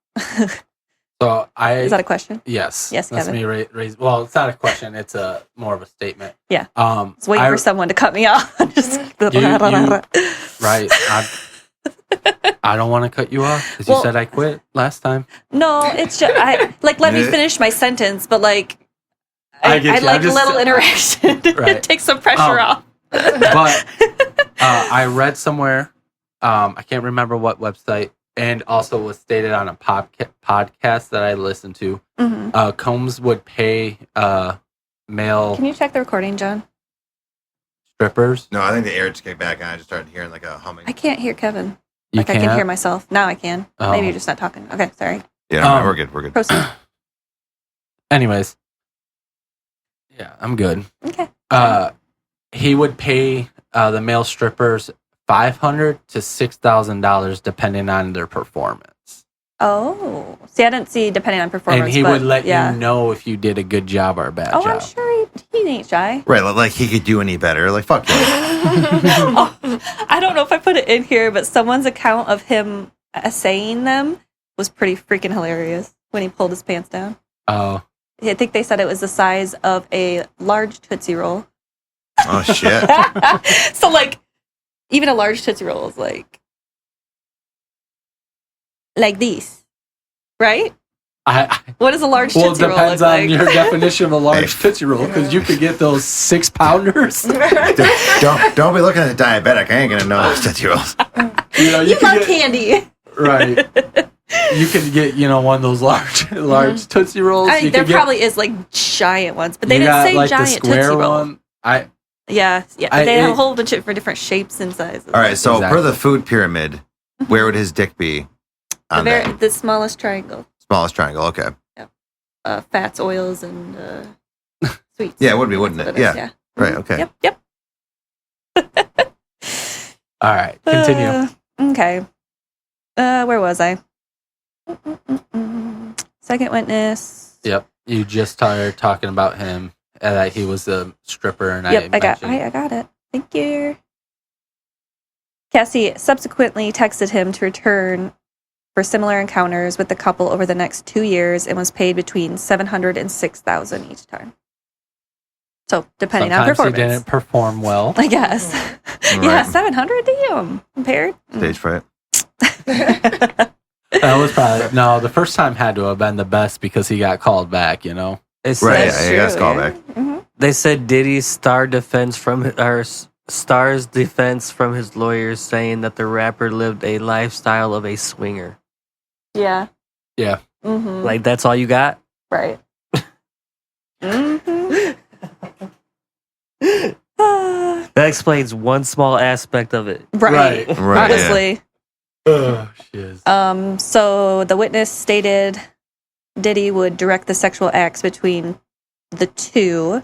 So
Is that a question?
Yes.
Yes,
That's
Kevin.
me raise. Well, it's not a question. It's more of a statement.
Yeah.
I
was waiting for someone to cut me off.
Right. I don't want to cut you off because you said I quit last time.
No, it's just let me finish my sentence, but I like a little interaction to take some pressure off.
But I read somewhere, I can't remember what website, and also was stated on a podcast that I listened to.
Mm-hmm.
Combs would pay male
Can you check the recording, John?
strippers.
No, I think the air just kicked back and I just started hearing like a humming.
I can't hear Kevin.
I
can hear myself. Now I can.
Oh.
Maybe you're just not talking. Okay, sorry.
Yeah, we're good. We're good.
Proceed.
Anyways. Yeah, I'm good.
Okay.
He would pay the male strippers $500 to $6,000 depending on their performance.
Oh, see, I didn't see depending on performance.
And he would let
you
know if you did a good job or a bad job.
I'm sure he ain't shy.
Right, like he could do any better. Like, fuck you.
I don't know if I put it in here, but someone's account of him saying them was pretty freaking hilarious when he pulled his pants down.
Oh.
I think they said it was the size of a large Tootsie Roll.
Oh, shit.
So, even a large Tootsie Roll is like these, right? What does a large Tootsie Roll look like?
Well, it depends on your definition of a large Tootsie Roll, because you could get those 6-pounders.
Don't be looking at the diabetic. I ain't gonna know those Tootsie Rolls.
You love candy.
Right. You could get, one of those large Tootsie Rolls.
I think there probably is giant ones, but they didn't say giant
the square
Tootsie Roll.
one.
Yeah. They have a whole bunch of for different shapes and sizes.
All right, so per the food pyramid, where would his dick be?
The smallest triangle.
Smallest triangle, okay.
Yep. Fats, oils, and sweets.
Yeah, it would be, wouldn't it? Yeah. Right, okay.
Yep.
All right, continue.
Okay. Where was I? Second witness.
Yep. You just started talking about him, that he was a stripper, and
I got it. Thank you. Cassie subsequently texted him to return for similar encounters with the couple over the next 2 years and was paid between $700 and $6,000 each time. So, depending on performance.
He didn't perform well.
I guess.
Right.
Yeah, $700 damn. Compared.
Stage fright.
That was probably the first time had to have been the best because he got called back.
Right, yeah, he got called back.
Mm-hmm.
They said Diddy's Star's defense from his lawyers saying that the rapper lived a lifestyle of a swinger.
Yeah.
Yeah.
Mm-hmm.
That's all you got?
Right. Mm-hmm.
That explains one small aspect of it.
Right. Honestly.
Oh, shiz.
So the witness stated Diddy would direct the sexual acts between the two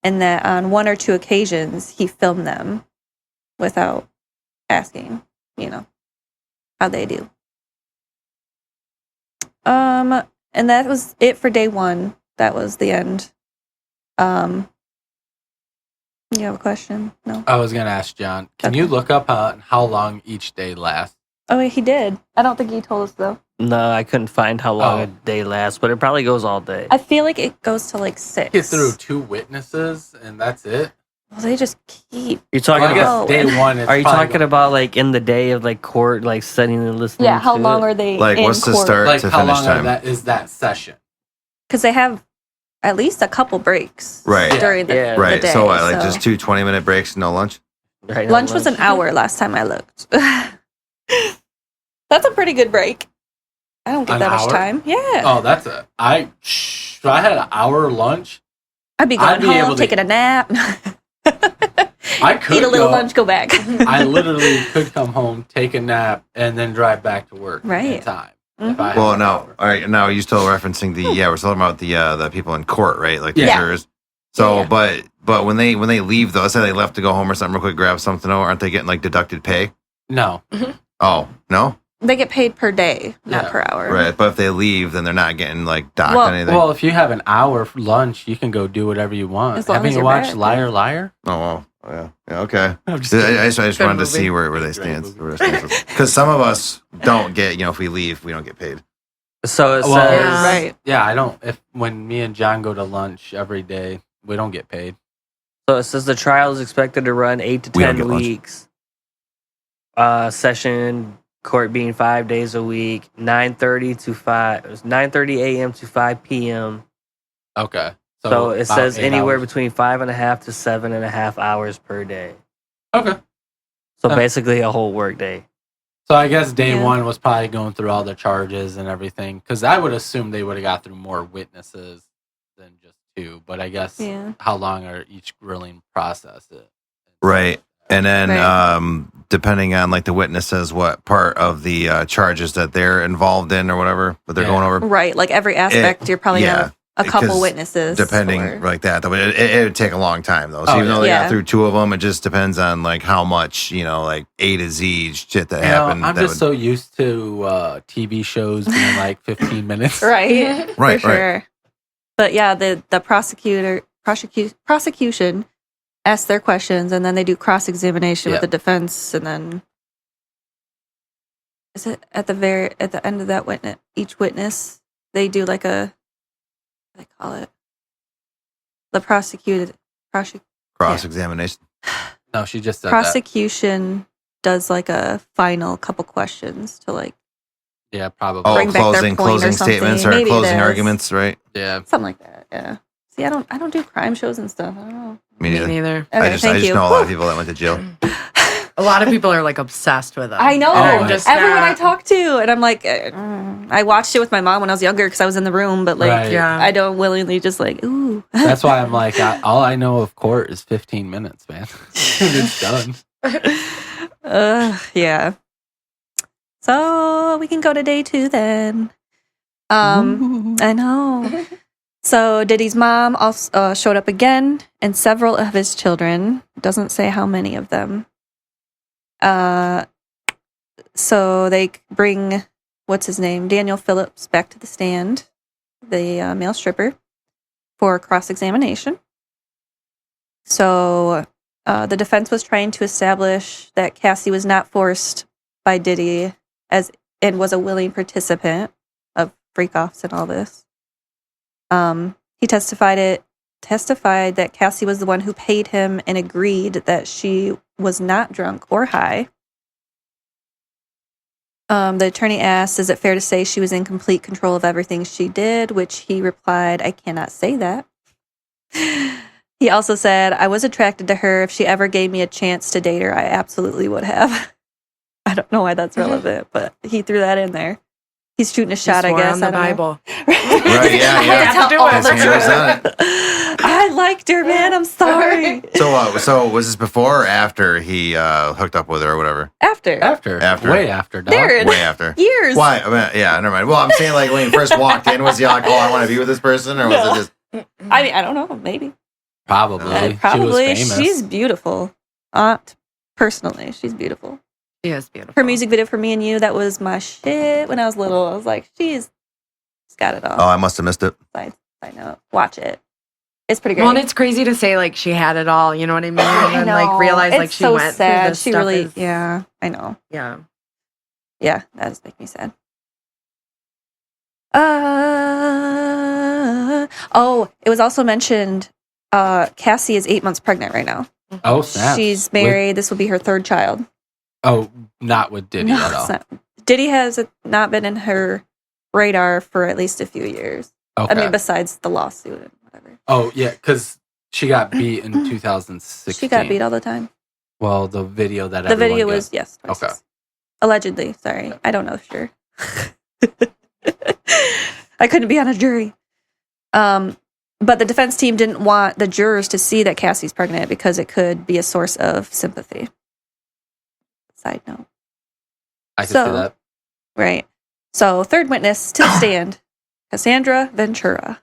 and that on one or two occasions he filmed them without asking, how they do. And that was it for day one. That was the end. You have a question? No?
I was going to ask John, can you look up how long each day lasts?
Oh, he did. I don't think he told us, though.
No, I couldn't find how long a day lasts, but it probably goes all day.
I feel like it goes to like 6.
Get through 2 witnesses, and that's it?
Well, they just keep.
You're talking
I guess
about
day one.
Are you talking about like in the day of like court, like studying and listening?
Yeah, how
to
long
it?
are they
Like,
in
what's the
court?
start
like
to
how
finish
long
time?
is that session?
Because they have at least a couple breaks
Right.
during the,
Yeah.
the
Right.
day.
So, just 2 20-minute breaks, no lunch?
Right,
lunch was an hour last time I looked. That's a pretty good break. I don't get
An
that much
hour?
time. Yeah.
Oh, that's a... If I had an hour lunch,
I'd be
I'd
going
be able
home,
to-
taking a nap.
I could
Eat a little
go-
lunch, go back.
I literally could come home, take a nap, and then drive back to work in
Right.
time.
Mhm.
If I had
Well,
an
no.
hour.
All right. Now, you're still referencing we're talking about the people in court, right? Like the
Yeah.
jurors. So,
Yeah.
but when they leave, though, let's say they left to go home or something real quick, grab something, aren't they getting like deducted pay?
No.
Oh, no?
They get paid per day, not
Yeah.
per hour.
Right. But if they leave, then they're not getting like docked
Well-
anything.
Well, if you have an hour for lunch, you can go do whatever you want.
As long
Haven't
as
you
you're
watched
back,
Liar Liar?
Oh, well. Yeah. Okay.
I'm just
I just
Good
wanted to
movie.
see where they
Great
stand.
movie.
Because some of us don't get, if we leave, we don't get paid.
So it
Well,
says
Yeah.
Right.
Yeah, I don't. When me and John go to lunch every day, we don't get paid.
So it says the trial is expected to run 8 to
We don't
10
get lunch.
weeks. Session court being 5 days a week, 9:30 a.m. to 5 p.m.
Okay.
So it
about
says
8
anywhere
hours.
between 5.5 to 7.5 hours per day.
Okay.
So
Uh,
basically a whole work day.
So I guess day
Yeah.
one was probably going through all the charges and everything, because I would assume they would have got through more witnesses than just 2. But I guess
Yeah.
how long are each grilling process?
Right. And then,
Right.
depending on like the witnesses, what part of the charges that they're involved in or whatever that they're
Yeah.
going over,
Right. Like every aspect, you're probably going to have a couple
'cause
witnesses.
depending
for-
like that. Though it would take a long time though. So
Oh,
even though they
yeah.
got through 2 of them, it just depends on like how much like A to Z shit that
You know,
happened.
I'm
that
just so used to TV shows being like 15 minutes.
Right.
Right,
For sure. But yeah, the prosecution asks their questions, and then they do cross-examination
Yeah.
with the defense, and then is it at the end of that witness, each witness, they do like a, what do they call it? The
cross examination.
No, she just said
prosecution does like a final couple questions to like
that. Yeah, probably.
Oh,
Bring back their
closing
point or
statements
something.
or
Maybe it
closing
is.
arguments, right?
Yeah.
something like that. Yeah. See, I don't do crime shows and stuff. I don't know.
Me
Me
neither.
neither.
I
Okay,
just
thank you.
know a lot of people that went to jail.
A lot of people are like obsessed with it.
I know.
And I'm just
Everyone I
not-
talk to, and I'm like, I watched it with my mom when I was younger because I was in the room, but like,
Right.
Yeah.
I don't willingly just like, ooh.
That's why I'm like, all I know of court is 15 minutes, man. It's done.
Yeah. So we can go to day 2 then. I know. So Diddy's mom also showed up again, and several of his children. Doesn't say how many of them. So they bring what's his name, Daniel Phillips, back to the stand, the male stripper, for cross-examination. So the defense was trying to establish that Cassie was not forced by Diddy and was a willing participant of freak-offs and all this. He testified that Cassie was the one who paid him and agreed that she was not drunk or high. The attorney asked, is it fair to say she was in complete control of everything she did? Which he replied, I cannot say that. He also said, I was attracted to her. If she ever gave me a chance to date her, I absolutely would have. I don't know why that's relevant, but he threw that in there. He's shooting a shot, I
swore
guess.
on the
I don't know.
Bible.
Right, yeah,
I had to
yeah.
tell all
His
the
hands on
truth. I liked her, man. I'm sorry.
So was this before or after he hooked up with her or whatever?
After.
After.
Way after, dog.
Darren.
Way after.
Years.
Why? I mean, yeah, never mind. Well, I'm saying like when he first walked in, was he like, oh, I want to be with this person, or was it just
I mean, I don't know. Maybe.
Probably.
Probably.
She was famous.
She's beautiful. Personally, she's beautiful.
She is beautiful.
Her music video for Me and You, that was my shit when I was little. I was like, she's got it all.
Oh, I must have missed it.
Side note. Watch it. It's pretty great.
Well, and it's crazy to say like she had it all. You know what I mean? And then like realize like
it's
she
so
went
sad.
through this
She
stuff.
really, yeah, I know.
Yeah.
Yeah, that does make me sad. It was also mentioned Cassie is 8 months pregnant right now.
Oh, snap.
She's married. This will be her third child.
Not with Diddy at all.
Diddy has not been in her radar for at least a few years.
Okay.
I mean, besides the lawsuit and whatever.
Oh, yeah, because she got beat in 2016.
She got beat all the time.
Well, the video that
The video was, yes. Twice.
Okay.
Allegedly. Sorry. I don't know for sure. I couldn't be on a jury. But the defense team didn't want the jurors to see that Cassie's pregnant because it could be a source of sympathy. Side note.
I can see that.
Right. So, third witness to the stand, Cassandra Ventura.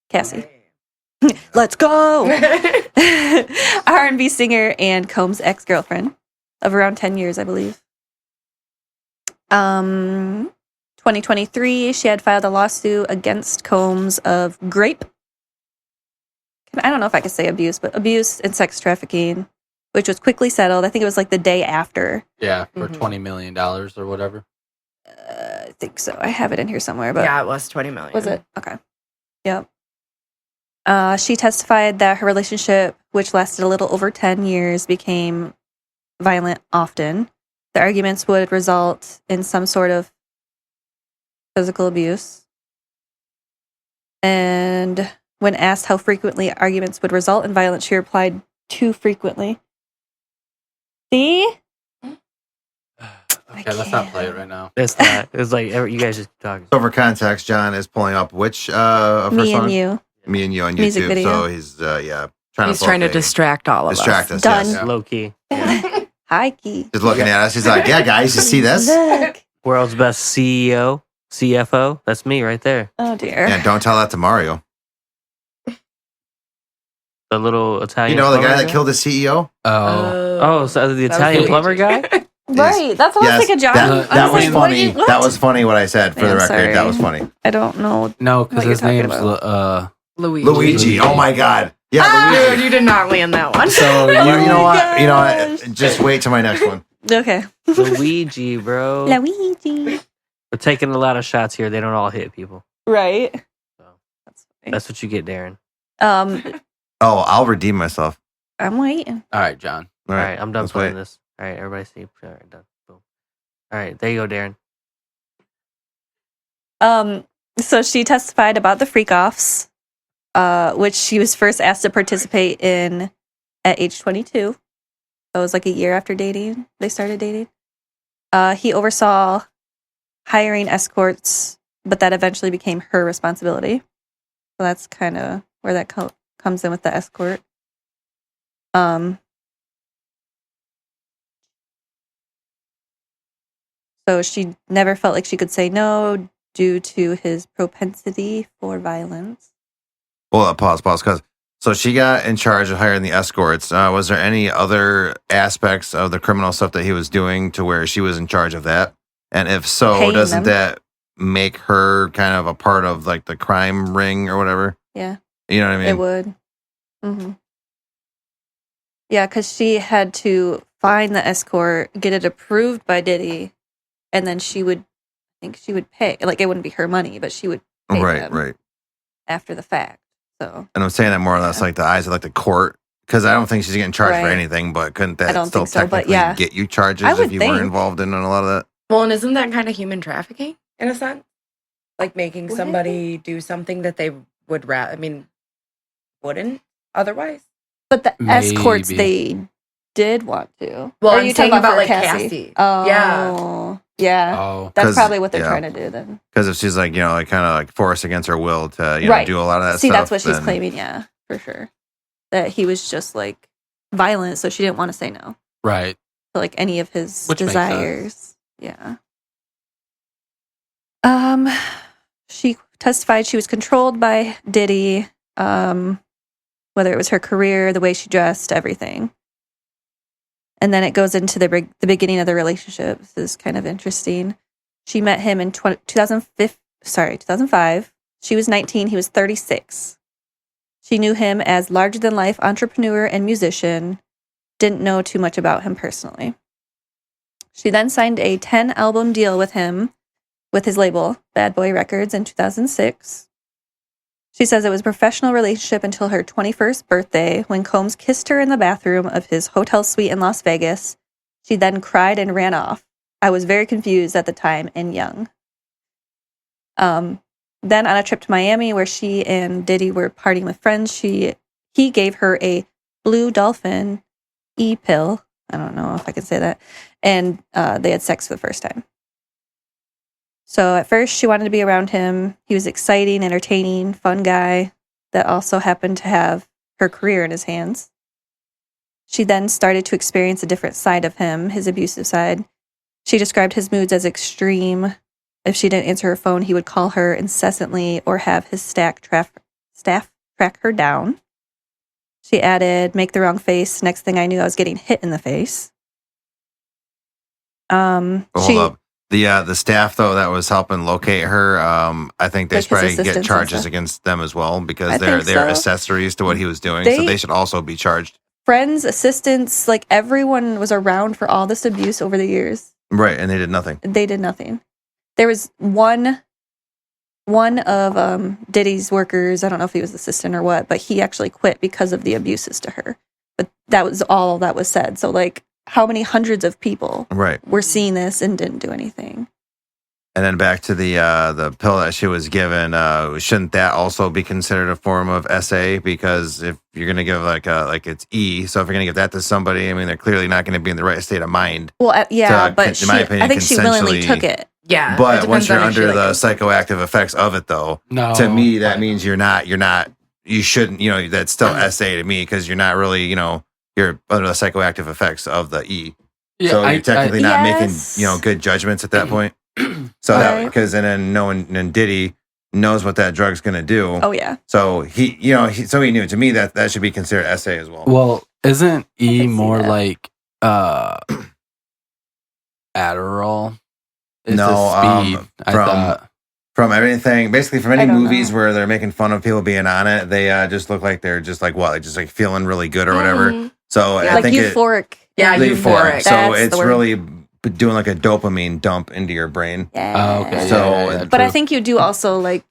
Cassie. Let's go! R&B singer and Combs' ex-girlfriend of around 10 years, I believe. 2023, she had filed a lawsuit against Combs of rape. I don't know if I could say abuse, but abuse and sex trafficking, which was quickly settled. I think it was like the day after.
Yeah, for $20 million or whatever.
I think so. I have it in here somewhere. But
yeah, it was 20 million.
Was it? Okay. Yep. She testified that her relationship, which lasted a little over 10 years, became violent often. The arguments would result in some sort of physical abuse. And when asked how frequently arguments would result in violence, she replied, too frequently. See?
Okay, let's not play it right now.
It's not. It's like you guys just talking.
So for context, John is pulling up which of her
Me
songs?
and You.
Me and You on
Music
YouTube.
video.
So he's
Trying to distract all of
distract
us.
us.
Done.
Yes.
Low key.
Hi, Key.
Just looking at us. He's like, yeah, guys, you see this?
Look.
World's best CEO, CFO. That's me right there.
Oh, dear.
Yeah, don't tell that to Mario.
The little Italian.
You know the
plumber
guy that killed the CEO?
Oh, so the
That was
Italian
the
plumber guy?
Right. That's what I was thinking, John.
That,
I
that was
like, what
funny.
what?
That was funny what I said for
Yeah,
the record.
sorry.
That was funny.
I don't know.
No,
What
because
you're
his
talking
name's
about.
Luigi.
Luigi. Oh my God. Yeah,
Dude,
Luigi.
you did not land that one.
So
You know
Oh
what?
my
You know
gosh.
what? Just wait till my next one.
Okay.
Luigi, bro.
Luigi.
We're taking a lot of shots here. They don't all hit people.
Right.
So
That's funny.
that's what you get, Darren.
Oh, I'll redeem myself.
I'm waiting.
All right, John.
All right, I'm done
let's
playing
wait.
this. All right, everybody see. All right, done. Boom. All right, there you go, Darren.
So she testified about the freak-offs, which she was first asked to participate in at age 22. So it was like a year after dating. They started dating. He oversaw hiring escorts, but that eventually became her responsibility. So that's kind of where that comes in with the escort. So she never felt like she could say no due to his propensity for violence.
Well, pause, because so she got in charge of hiring the escorts. Was there any other aspects of the criminal stuff that he was doing to where she was in charge of that? And if so,
Paying
doesn't
them.
that make her kind of a part of like the crime ring or whatever?
Yeah,
You know what I mean?
it would. Mm-hmm. Yeah, because she had to find the escort, get it approved by Diddy, and then she would pay. Like, it wouldn't be her money, but she would pay them
Right.
after the fact. So
And I'm saying that more or less like the eyes of like the court, because I don't think she's getting charged for
Right.
anything. But couldn't
I
that
don't
still
think so, but
technically
yeah.
get you charges
I
if
would
you
think.
were involved in a lot of that?
Well, and isn't that kind of human trafficking in a sense? Like making
Would it
somebody do something that they would wouldn't otherwise?
but the escorts,
Maybe.
they did want to.
Well,
Or are
I'm
you
saying
talking
about,
for
like, Cassie.
Oh,
Yeah.
yeah.
Oh,
That's
'Cause-
probably what they're
yeah.
trying to do then.
Because if she's like, like kind of like forced against her will to, know,
Right.
do a lot of that
See,
stuff.
that's what she's
then-
claiming. Yeah, for sure. That he was just like violent, so she didn't want to say no
right.
to like any of his
Which makes
desires. Yeah. She testified she was controlled by Diddy. When whether it was her career, the way she dressed, everything. And then it goes into the beginning of the relationship. This is kind of interesting. She met him in 2005. She was 19. He was 36. She knew him as larger-than-life entrepreneur and musician. Didn't know too much about him personally. She then signed a 10-album deal with him, with his label, Bad Boy Records, in 2006. She says it was a professional relationship until her 21st birthday, when Combs kissed her in the bathroom of his hotel suite in Las Vegas. She then cried and ran off. I was very confused at the time and young. Then on a trip to Miami where she and Diddy were partying with friends, he gave her a Blue Dolphin pill. I don't know if I can say that. And they had sex for the first time. So at first she wanted to be around him. He was exciting, entertaining, fun guy that also happened to have her career in his hands. She then started to experience a different side of him, his abusive side. She described his moods as extreme. If she didn't answer her phone, he would call her incessantly or have his staff track her down. She added, make the wrong face. Next thing I knew, I was getting hit in the face.
Hold up. The staff, though, that was helping locate her, I think they
Like
should
his
probably get
assistants and
charges
stuff.
against them as well, because
I
they're
think so.
accessories to what he was doing, so
They-
they should also be charged.
Friends, assistants, like everyone was around for all this abuse over the years.
Right, and they did nothing.
They did nothing. There was one of Diddy's workers, I don't know if he was assistant or what, but he actually quit because of the abuses to her. But that was all that was said. So like, how many hundreds of people
Right.
were seeing this and didn't do anything?
And then back to the pill that she was given, shouldn't that also be considered a form of SA? Because if you're going to give like it's E, so if you're going to give that to somebody, I mean, they're clearly not going to be in the right state of mind.
Well, yeah,
To,
but
in
she,
my opinion,
I think she willingly
consensually-
took it.
Yeah. it
But
depends
once you're
on if she,
under
like,
the psychoactive effects of it, though,
No.
to me that means you shouldn't, that's still SA to me, because you're not really, you're under the psychoactive effects of the E.
Yeah,
So you're technically not
Yes.
making, good judgments at that point. So
Right.
because and then Diddy knows what that drug's going to do.
Oh yeah.
So he knew. To me, that should be considered SA as well.
Well, isn't E
can see
more
that.
like Adderall? It's
No,
a speed. I
from-
thought.
From everything, basically from
I
any
don't
movies
know.
where they're making fun of people being on it, they just look like they're just like what, like just like feeling really good or whatever.
Mhm.
So
Yeah,
I
Like
think
euphoric.
Yeah,
the
euphoric.
So
That's the
it's
word.
really doing like a dopamine dump into your brain.
Yeah.
Oh, okay.
So-
yeah,
But I
true.
think you do also like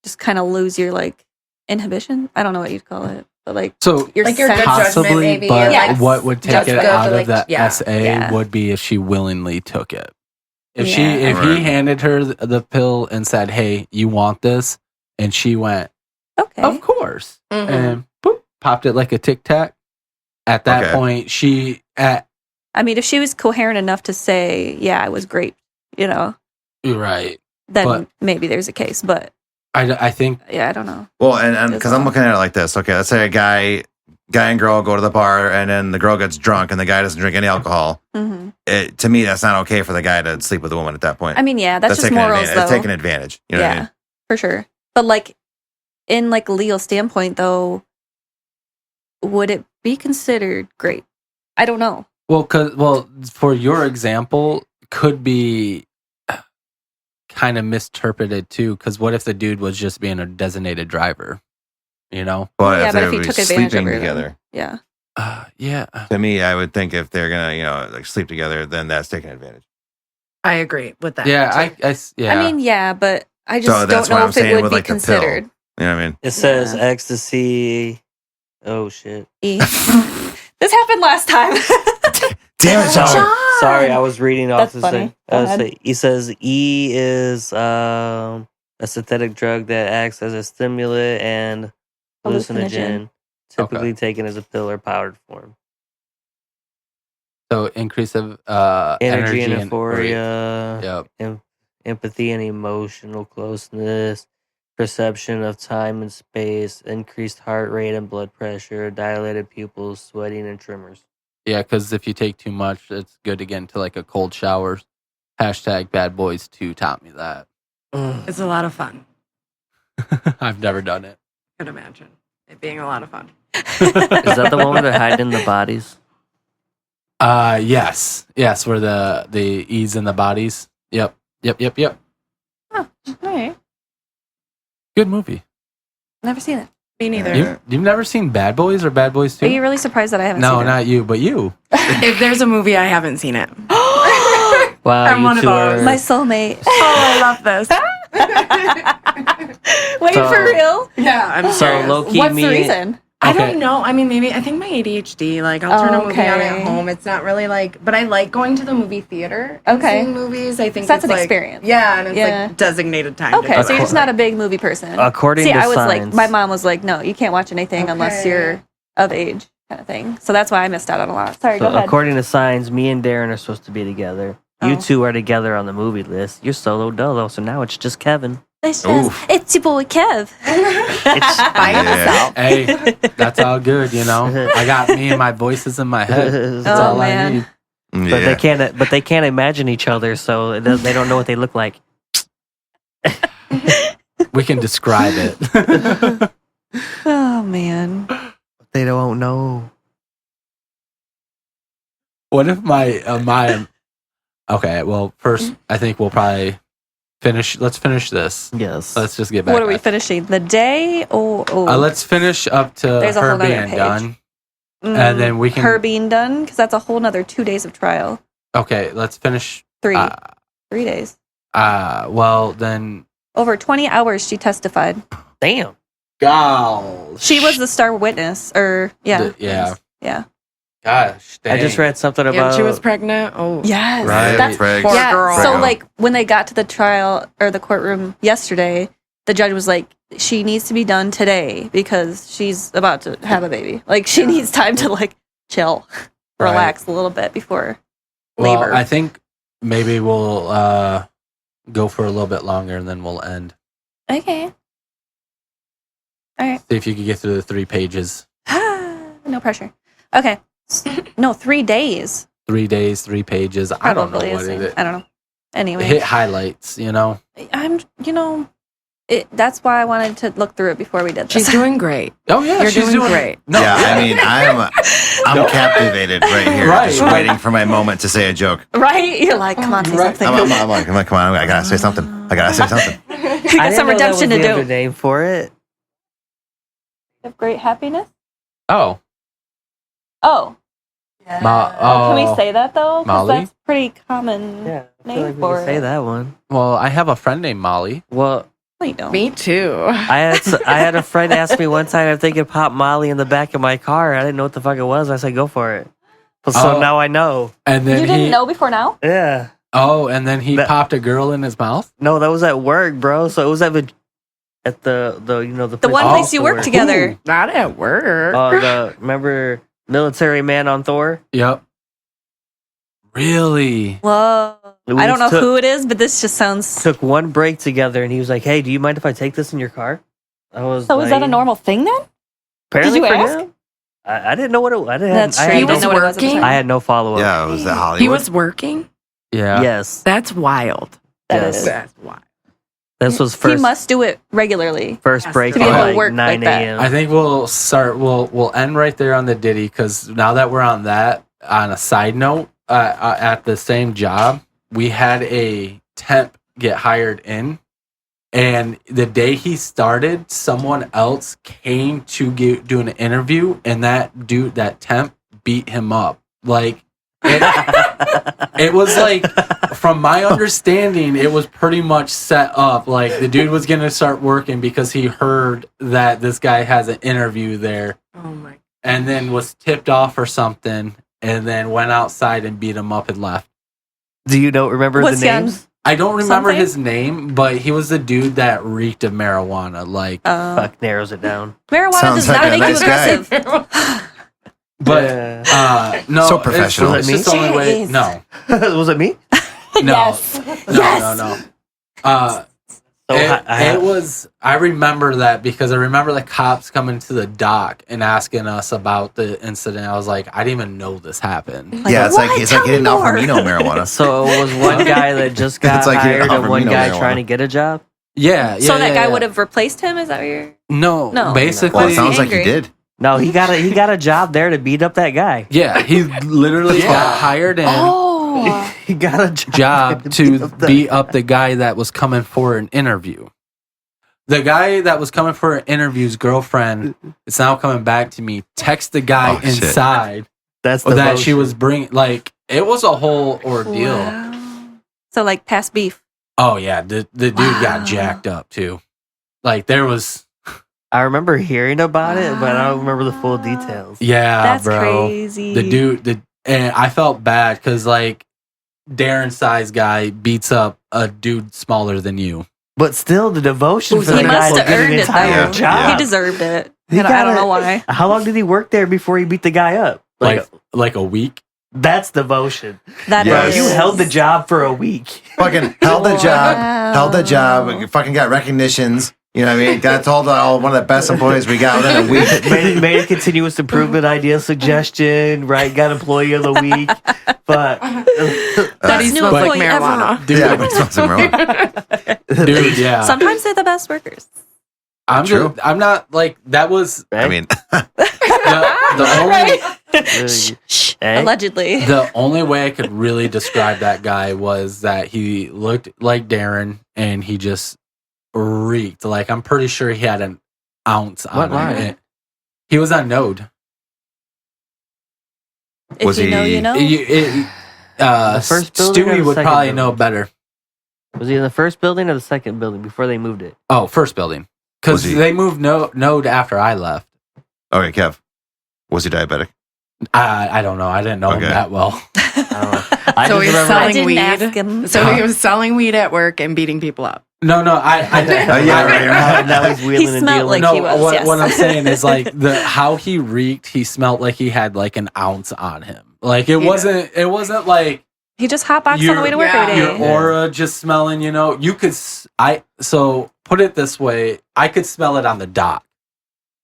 just kind of lose your like inhibition. I don't know what you'd call it, but like
so.
your
Like your good
sense-
judgment,
Possibly,
maybe,
but
or,
like,
what would take
just
it
good,
out
like,
of that
yeah.
SA
Yeah.
would be if she willingly took it. If
Yeah.
if
Right.
he handed her the pill and said, "Hey, you want this?" and she went,
Okay.
"Of course,"
Mhm.
and boop, popped it like a tic tac. At that
Okay.
point,
I mean, if she was coherent enough to say, "Yeah, I was great,"
right.
then
But-
maybe there's a case. But
I think
yeah, I don't know.
Well, and because I'm
well.
looking at it like this. Okay, let's say a guy and girl go to the bar, and then the girl gets drunk, and the guy doesn't drink any alcohol.
Hmm.
To me, that's not okay for the guy to sleep with a woman at that point.
I mean, yeah, that's just
taking
morals,
advantage.
though.
That's taking advantage. You know
yeah,
what I mean?
for sure. But like, in like a legal standpoint, though, would it be considered great? I don't know.
well, for your example, could be kind of misinterpreted too. Because what if the dude was just being a designated driver? You know?
But
Yeah,
if
but
they
if he
were
took advantage of
sleeping
her, then-
together,
Yeah.
Yeah.
to me, I would think if they're gonna, like sleep together, then that's taking advantage.
I agree with that.
Yeah.
too.
Yeah.
I mean, yeah, but I just
So that's
don't
what
know
I'm
if it
saying
would
with,
be
like, the pill.
considered.
You know what I mean?
It says
Yeah.
ecstasy. Oh shit.
E. This happened last time.
Damn it, John.
Sorry, I was reading off
That's
this
funny.
thing.
Go ahead.
He says E is a synthetic drug that acts as a stimulant and hallucinogen,
Hallucinogen.
typically taken as a pill or powdered form.
so increase of
Energy and
right.
euphoria,
Yep.
empathy and emotional closeness, perception of time and space, increased heart rate and blood pressure, dilated pupils, sweating, and tremors.
Yeah, because if you take too much, it's good to get into like a cold shower. Hashtag bad boys 2 taught me that.
It's a lot of fun.
I've never done it.
I could imagine it being a lot of fun.
Is that the one where they're hiding the bodies?
Yes, where the E's in the bodies. Yep.
Oh, all right.
Good movie.
Never seen it.
Me neither.
You've never seen Bad Boys or Bad Boys 2?
Are you really surprised that I haven't
No,
seen
not you, but you.
If there's a movie, I haven't seen it.
Wow,
I'm
you
one of
two
those.
are.
My soulmate.
Oh, I love this.
Wait,
So-
for real?
Yeah, I'm
So
serious.
low key,
What's
me.
the reason?
I
Okay.
don't know. I mean, I think my ADHD. Like, I'll turn a movie on
Okay.
at home. It's not really like, but I like going to the movie theater. And
Okay.
seeing movies. I think
So that's
it's
an
like,
experience.
Yeah, and it's
Yeah.
like designated time.
Okay,
to
so you're just not a big movie person.
According
See,
to
I was like,
signs.
my mom was like, no, you can't watch anything unless
Okay.
you're of age, kind of thing. So that's why I missed out on a lot. Sorry,
So
go ahead.
according to signs, me and Darren are supposed to be together. You
Oh.
two are together on the movie list. You're solo dolo, so now it's just Kevin.
It's your boy Kev.
It's
by yourself.
Hey, that's all good, you know. I got me and my voices in my head. That's
Oh,
all
man.
I need.
but they can't imagine each other, so they don't know what they look like.
We can describe it.
Oh man.
They don't know.
What if my okay, well, first I think we'll probably let's finish this.
Yes.
Let's just get back.
What are we finishing? The day or
Let's finish up to
There's a
her
whole nother
being
page.
done. and then we can-
her being done? Because that's a whole nother 2 days of trial.
Okay, let's finish.
3
Uh,
3 days.
well then,
Over 20 hours she testified.
Damn.
gosh,
She was the star witness, or yeah.
Yeah. Gosh,
I just
dang.
read something
Yeah,
about.
she was pregnant. Oh,
Yes.
Right.
That's
Pregs.
Poor
yeah.
girl.
So
Prego.
like when they got to the trial or the courtroom yesterday, the judge was like, she needs to be done today because she's about to have a baby. Like she needs time to like chill,
Right.
relax a little bit before
Well,
labor.
I think maybe we'll go for a little bit longer and then we'll end.
Okay. All right.
See if you can get through the 3 pages.
No pressure. Okay. No, 3 days.
3 days, 3 pages. I don't know
Probably
what
is
it
it.
is.
I don't know. Anyway,
Hit highlights, you know.
that's why I wanted to look through it before we did this.
she's doing great.
Oh yeah,
You're
she's
doing great.
No,
Yeah, I mean, I'm captivated right here,
Right.
just waiting for my moment to say a joke.
Right? You're like, come on, say
Right.
something.
I'm like, come on, I gotta say something. I gotta say something.
You
I
got
didn't
some
know that was
redemption to
the other
do.
name for it.
Of great happiness.
Oh,
Oh,
oh.
can we say that though? Because
Molly?
that's pretty common.
Yeah, I
Name
feel like we
for
can say
it.
that one.
Well, I have a friend named Molly.
Well,
No, you don't.
Me too.
I had a friend ask me one time if they could pop Molly in the back of my car. I didn't know what the fuck it was. I said, go for it. So
Oh.
now I know.
And then
You didn't know before now?
Yeah.
Oh, and then he
That-
popped a girl in his mouth.
No, that was at work, bro. So it was at the
The one
Oh,
place you work
work
together.
Not at work.
Remember military man on Thor?
Yep. Really?
Whoa.
We
I don't know
took-
who it is, but this just sounds.
Took one break together, and he was like, "Hey, do you mind if I take this in your car?" I was.
So is that a
like,
normal thing then?
Apparently
Did you
for
ask?
him. I didn't know what it. I didn't.
That's
I
true.
had
He
You
no,
didn't know what it was at the
working?
time.
I had no follow up.
Yeah, it was at Hollywood.
He was working.
Yeah.
Yes,
That's wild.
That
yes.
is.
That's wild.
This was
He
first
must do it regularly.
first
Yes,
break
to
at
be able
to
like
work like
9
that.
a.m.
I think we'll start. We'll end right there on the Diddy because now that we're on that. On a side note, at the same job, we had a temp get hired in, and the day he started, someone else came to do an interview, and that temp beat him up. Like it was like, from my understanding, it was pretty much set up. Like the dude was gonna start working because he heard that this guy has an interview there,
Oh my.
and then was tipped off or something, and then went outside and beat him up and left.
Do you remember
Was
the
he on-
names?
I don't remember
Something?
his name, but he was the dude that reeked of marijuana. Like,
Fuck, narrows it down.
Marijuana
Sounds
does
like
not
a
make
nice
you
guy.
aggressive.
but
Yeah.
no,
So professional.
It's just the only way.
Jeez.
No,
was it me?
no,
Yes.
no,
Yes.
no.
So
It was. I remember that because I remember the cops coming to the dock and asking us about the incident. I was like, I didn't even know this happened.
Yeah, it's
What?
like he
Tell me
didn't offer
more.
me no marijuana.
So it was one guy that just got
It's like you
hired
offer
and
me
one
no
guy
marijuana.
trying to get a job.
Yeah, yeah.
So that
yeah,
guy
yeah.
would have replaced him? Is that what you're.
No,
No.
basically.
Well, it sounds like
angry.
he did.
No, he got a job there to beat up that guy.
Yeah, he literally got hired in
Oh.
He got a
job to beat up the guy that was coming for an interview. The guy that was coming for an interview's girlfriend is now coming back to me. Text the guy
shit.
inside
That's the
that she
motion.
was bringing. Like, it was a whole ordeal.
Wow. So like past beef.
Oh yeah, the dude got jacked up too. Like there was,
I remember hearing about it, but I don't remember the full details.
yeah,
That's
bro.
crazy.
The dude, and I felt bad because like Darren size guy beats up a dude smaller than you.
But still, the devotion for
He
the guy
must
to
have
get an
earned it
entire
though.
job.
He deserved it.
He
And I
got
don't
it.
know why.
How long did he work there before he beat the guy up?
Like a week.
That's devotion.
That
Yes.
Bro,
is.
you held the job for a week.
Fucking held the
Wow.
job, fucking got recognitions. You know what I mean? Got told one of the best employees we got within a week.
made a continuous improvement idea suggestion, right? Got employee of the week. But
Best new
smells like
employee ever.
marijuana.
Dude,
Yeah, but it smells like marijuana.
dude, yeah.
Sometimes they're the best workers.
True.
I'm not like that was
I mean,
the only
Shh.
Eh?
Allegedly.
the only way I could really describe that guy was that he looked like Darren and he just reeked. Like I'm pretty sure he had an ounce on
What line?
him. He was on Node.
If
Was
you know,
he-
you know.
The first building or
Stewie
the
would
second
probably
building?
know better.
was he in the first building or the second building before they moved it?
Oh, first building.
Was
Because
he-
they moved Node after I left.
okay, Kev, was he diabetic?
I don't know. I didn't know him
Okay.
that well.
I don't know. I
So
just
he's
remember
I
selling
didn't
weed.
ask him.
So he was selling weed at work and beating people up.
No, I
Oh, yeah, right.
now he's wheeling and
smelled
dealing.
like
no,
he was,
what,
yes.
what I'm saying is like how he reeked. He smelled like he had like an ounce on him. Like it wasn't like
He just hotboxed on the way to work
Yeah.
every
your
day.
aura just smelling. You know, you could. So put it this way, I could smell it on the dock,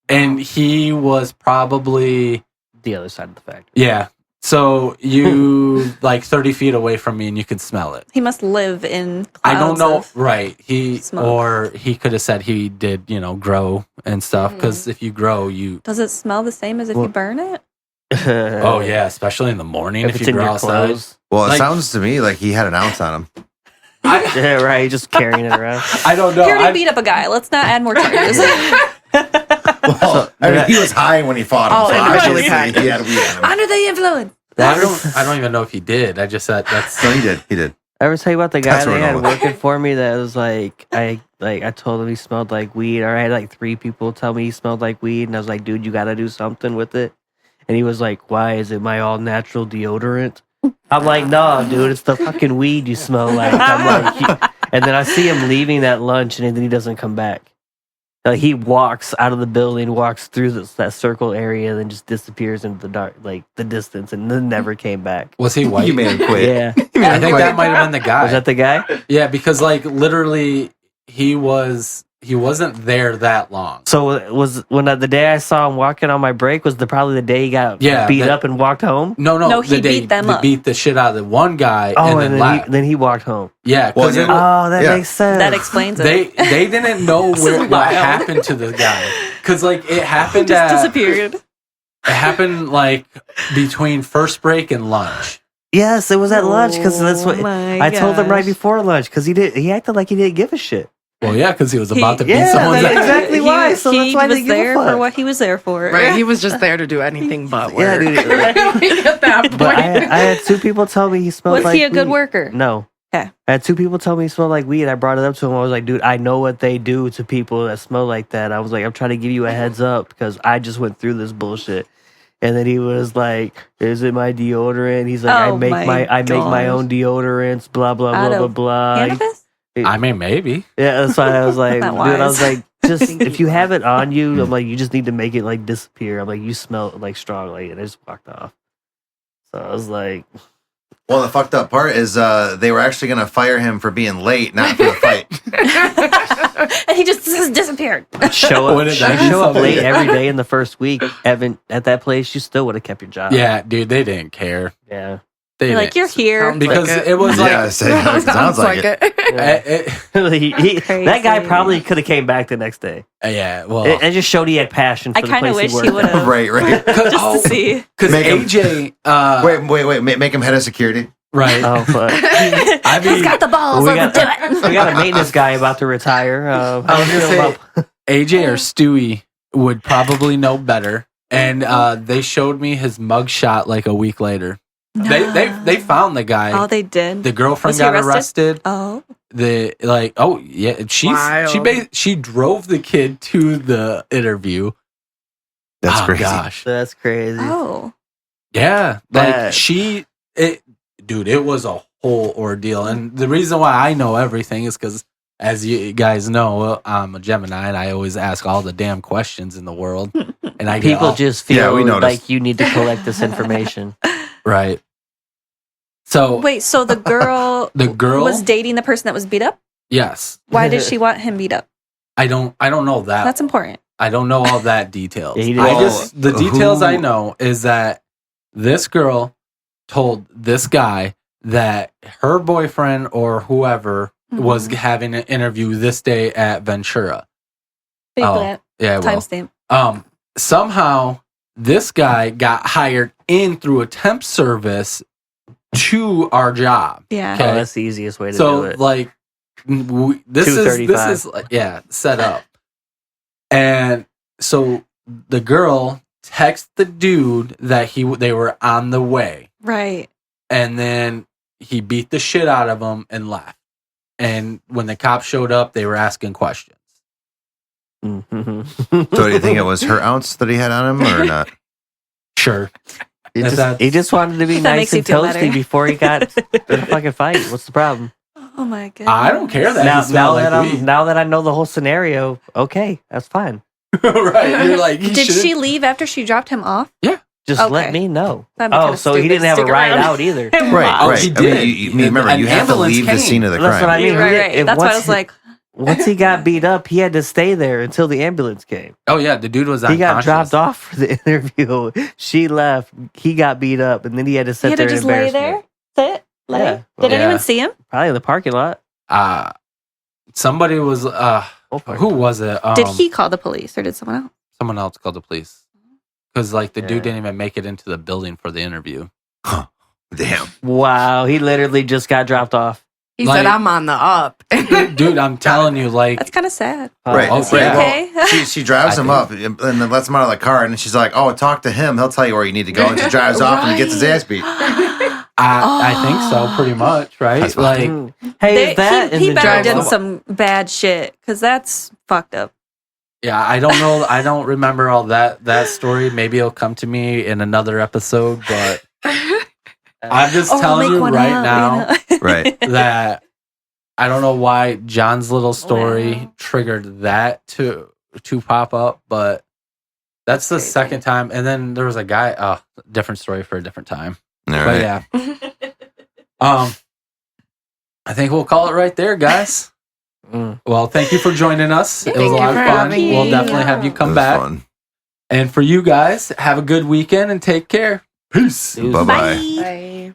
and he was probably
The other side of the factory.
yeah. So you like 30 feet away from me, and you could smell it.
He must live in
I don't
clouds
know,
of-
right?
smoke.
Or he could have said he did, grow and stuff. Because if you grow, you.
Does it smell the same as if
Well-
you burn it?
Oh yeah, especially in the morning
If
if
it's
you
in
grow
your
outside.
clothes.
Well, it
Like-
sounds to me like he had an ounce on him.
I,
Yeah, right. Just carrying it around.
I don't know.
He already
I,
beat up a guy. Let's not add more charges.
Well, I mean, he was high when he fought him.
Oh,
so
individually
obviously
packed.
he had weed on him.
Under the influence.
I don't even know if he did. I just said that's.
No, he did. He did.
I ever tell you about the guy
That's where
they
we're
had
going with
working for me that was like I told him he smelled like weed, or I had like 3 people tell me he smelled like weed, and I was like, dude, you got to do something with it. And he was like, why? Is it my all natural deodorant? I'm like, no, dude, it's the fucking weed you smell like. I'm like, and then I see him leaving that lunch, and then he doesn't come back. Like he walks out of the building, walks through that circle area, then just disappears into the dark, like the distance, and then never came back.
Was he white?
You made him quit.
Yeah,
I think that might have been the guy.
was that the guy?
Yeah, because like literally, he wasn't there that long.
So was when the day I saw him walking on my break was probably the day he got beat up and walked home.
No, he beat them up.
Beat the shit out of the one guy
Oh,
and then left.
then he walked home.
Yeah,
Well,
because
yeah.
Oh, that
Yeah.
makes sense.
That explains it.
they didn't know
This is
what
wild.
happened to the guy because like it happened
just disappeared.
It happened like between first break and lunch.
Yes, it was at lunch because that's what
Oh my
I told him right
gosh.
before lunch because he acted like he didn't give a shit.
Well, yeah, because he was about to beat
Yeah,
someone's
that's
ass.
exactly why, so that's why I
he was
didn't give a
there
fuck.
for what he was there for.
Right. He was just there to do anything but
Yeah,
work.
dude.
At that point.
But I had 2 people tell me he smelled
Was
like
he a good
weed.
worker?
No.
Okay.
I had 2 people tell me he smelled like weed. I brought it up to him. I was like, dude, I know what they do to people that smell like that. I was like, I'm trying to give you a heads up because I just went through this bullshit. And then he was like, "Is it my deodorant?" He's like,
Oh
"I make
my
my
gosh.
own deodorants." Blah blah
Out
blah blah
of
blah.
Cannabis?
I mean, maybe.
Yeah, that's why I was like,
Not
dude, I was
wise.
like, just if you have it on you, I'm like, you just need to make it like disappear. I'm like, you smell like strongly, and I just walked off. So I was like,
Well, the fucked up part is they were actually going to fire him for being late, not for the fight.
And he just disappeared.
show up,
What did that
show up
do?
late every day in the first week. Evan, at that place, you still would have kept your job.
Yeah, dude, they didn't care.
yeah.
They
You're like, you're
didn't.
here.
Because
like
it was like
Yeah, sounds like it.
That guy
Crazy.
probably could have came back the next day.
yeah, well,
It just showed he had passion for
I
the
kind of
place
wish
he
he
worked.
would have.
Right.
Just to see.
because
Make him-
AJ,
Wait. Make him head of security.
right?
Oh, fuck.
I mean,
He's got the balls.
we
Let's
got,
do it.
we got a maintenance guy about to retire.
I was
How do you
gonna
feel
say-
about
AJ or Stewie would probably know better. And they showed me his mugshot like a week later. They found the guy.
Oh, they did.
The girlfriend
Was he
got
arrested?
arrested.
Oh,
She drove the kid to the interview.
That's crazy.
Gosh.
That's crazy.
oh.
Yeah.
That-
It was a whole ordeal. And the reason why I know everything is because, as you guys know, I'm a Gemini and I always ask all the damn questions in the world. And I get
People
all,
just
Yeah,
feel
we noticed.
like you need to collect this information.
right. So,
Wait, so the girl
the girl,
was dating the person that was beat up?
yes.
Why did she want him beat up?
I don't know that.
That's important.
I don't know all that details.
Yeah, he didn't-
The details
who-
I know is that this girl told this guy that her boyfriend or whoever was having an interview this day at Ventura.
Big
Oh,
blat.
Yeah, well,
Timestamp.
somehow this guy got hired in through a temp service to our job.
Yeah.
Okay.
Oh, that's the easiest way to do
So
it.
like this is set up. And so the girl texted the dude that they were on the way,
Right.
and then he beat the shit out of him and left. And when the cops showed up, they were asking questions.
Mhm.
So do you think it was her ounce that he had on him or not?
Sure.
He just wanted to be
That
nice
makes you
and
feel
toasty
better.
before he got in a fucking fight. What's the problem?
Oh my god.
I don't care that
Now,
he smelled
now, that
like weed.
now that I know the whole scenario, okay, that's fine.
Right. You're like,
Did she leave after she dropped him off?
Just
Okay.
let me know.
That'd be
Oh,
kinda
so he
stupid
didn't
to
have a
stick
ride
around.
out either.
Right.
Oh, he
I mean,
did.
you remember,
An
you have to
ambulance
leave the
came.
scene of the
That's what I
crime.
mean.
Right. That's why I was like,
Once he got beat up, he had to stay there until the ambulance came.
Oh yeah, the dude was
He got
unconscious.
dropped off for the interview. She left. He got beat up, and then he had to
he
sit
had
there
to
in
just lay
embarrassment.
there, sit, lay.
Yeah.
Did
Yeah.
anyone see him?
Probably in the parking lot.
Somebody was who was it?
Did he call the police or did someone else?
Someone else called the police because like the
Yeah.
dude didn't even make it into the building for the interview.
Damn.
Wow, he literally just got dropped off.
He
Like-
said, I'm on the up.
Dude, I'm telling you, like,
That's kind of sad.
Right.
Oh,
right.
yeah.
Well,
Okay.
she drives
I
him up and then lets him out of the car, and she's like, "Oh, talk to him. He'll tell you where you need to go." And she drives off and he gets his ass beat.
I think so, pretty much, right?
That's
Like,
Hey, is that
he
in the
better
drive-
did some bad shit because that's fucked up.
yeah, I don't know, I don't remember all that story. Maybe it'll come to me in another episode, but I'm just
Or we'll
telling
make
you
one
right
up,
now
you know?
Right.
that I don't know why John's little story
Wow.
triggered that to pop up, but that's the
Crazy.
second time. And then there was a guy, different story for a different time.
All
But
right.
yeah, I think we'll call it right there, guys. Well, thank you for joining us. It was a
Thank
lot
you
of
for
fun.
having
We'll
me.
definitely have you
It
come
was
back.
fun.
And for you guys, have a good weekend and take care. Peace.
Dude.
Bye-bye.
Bye.
Bye.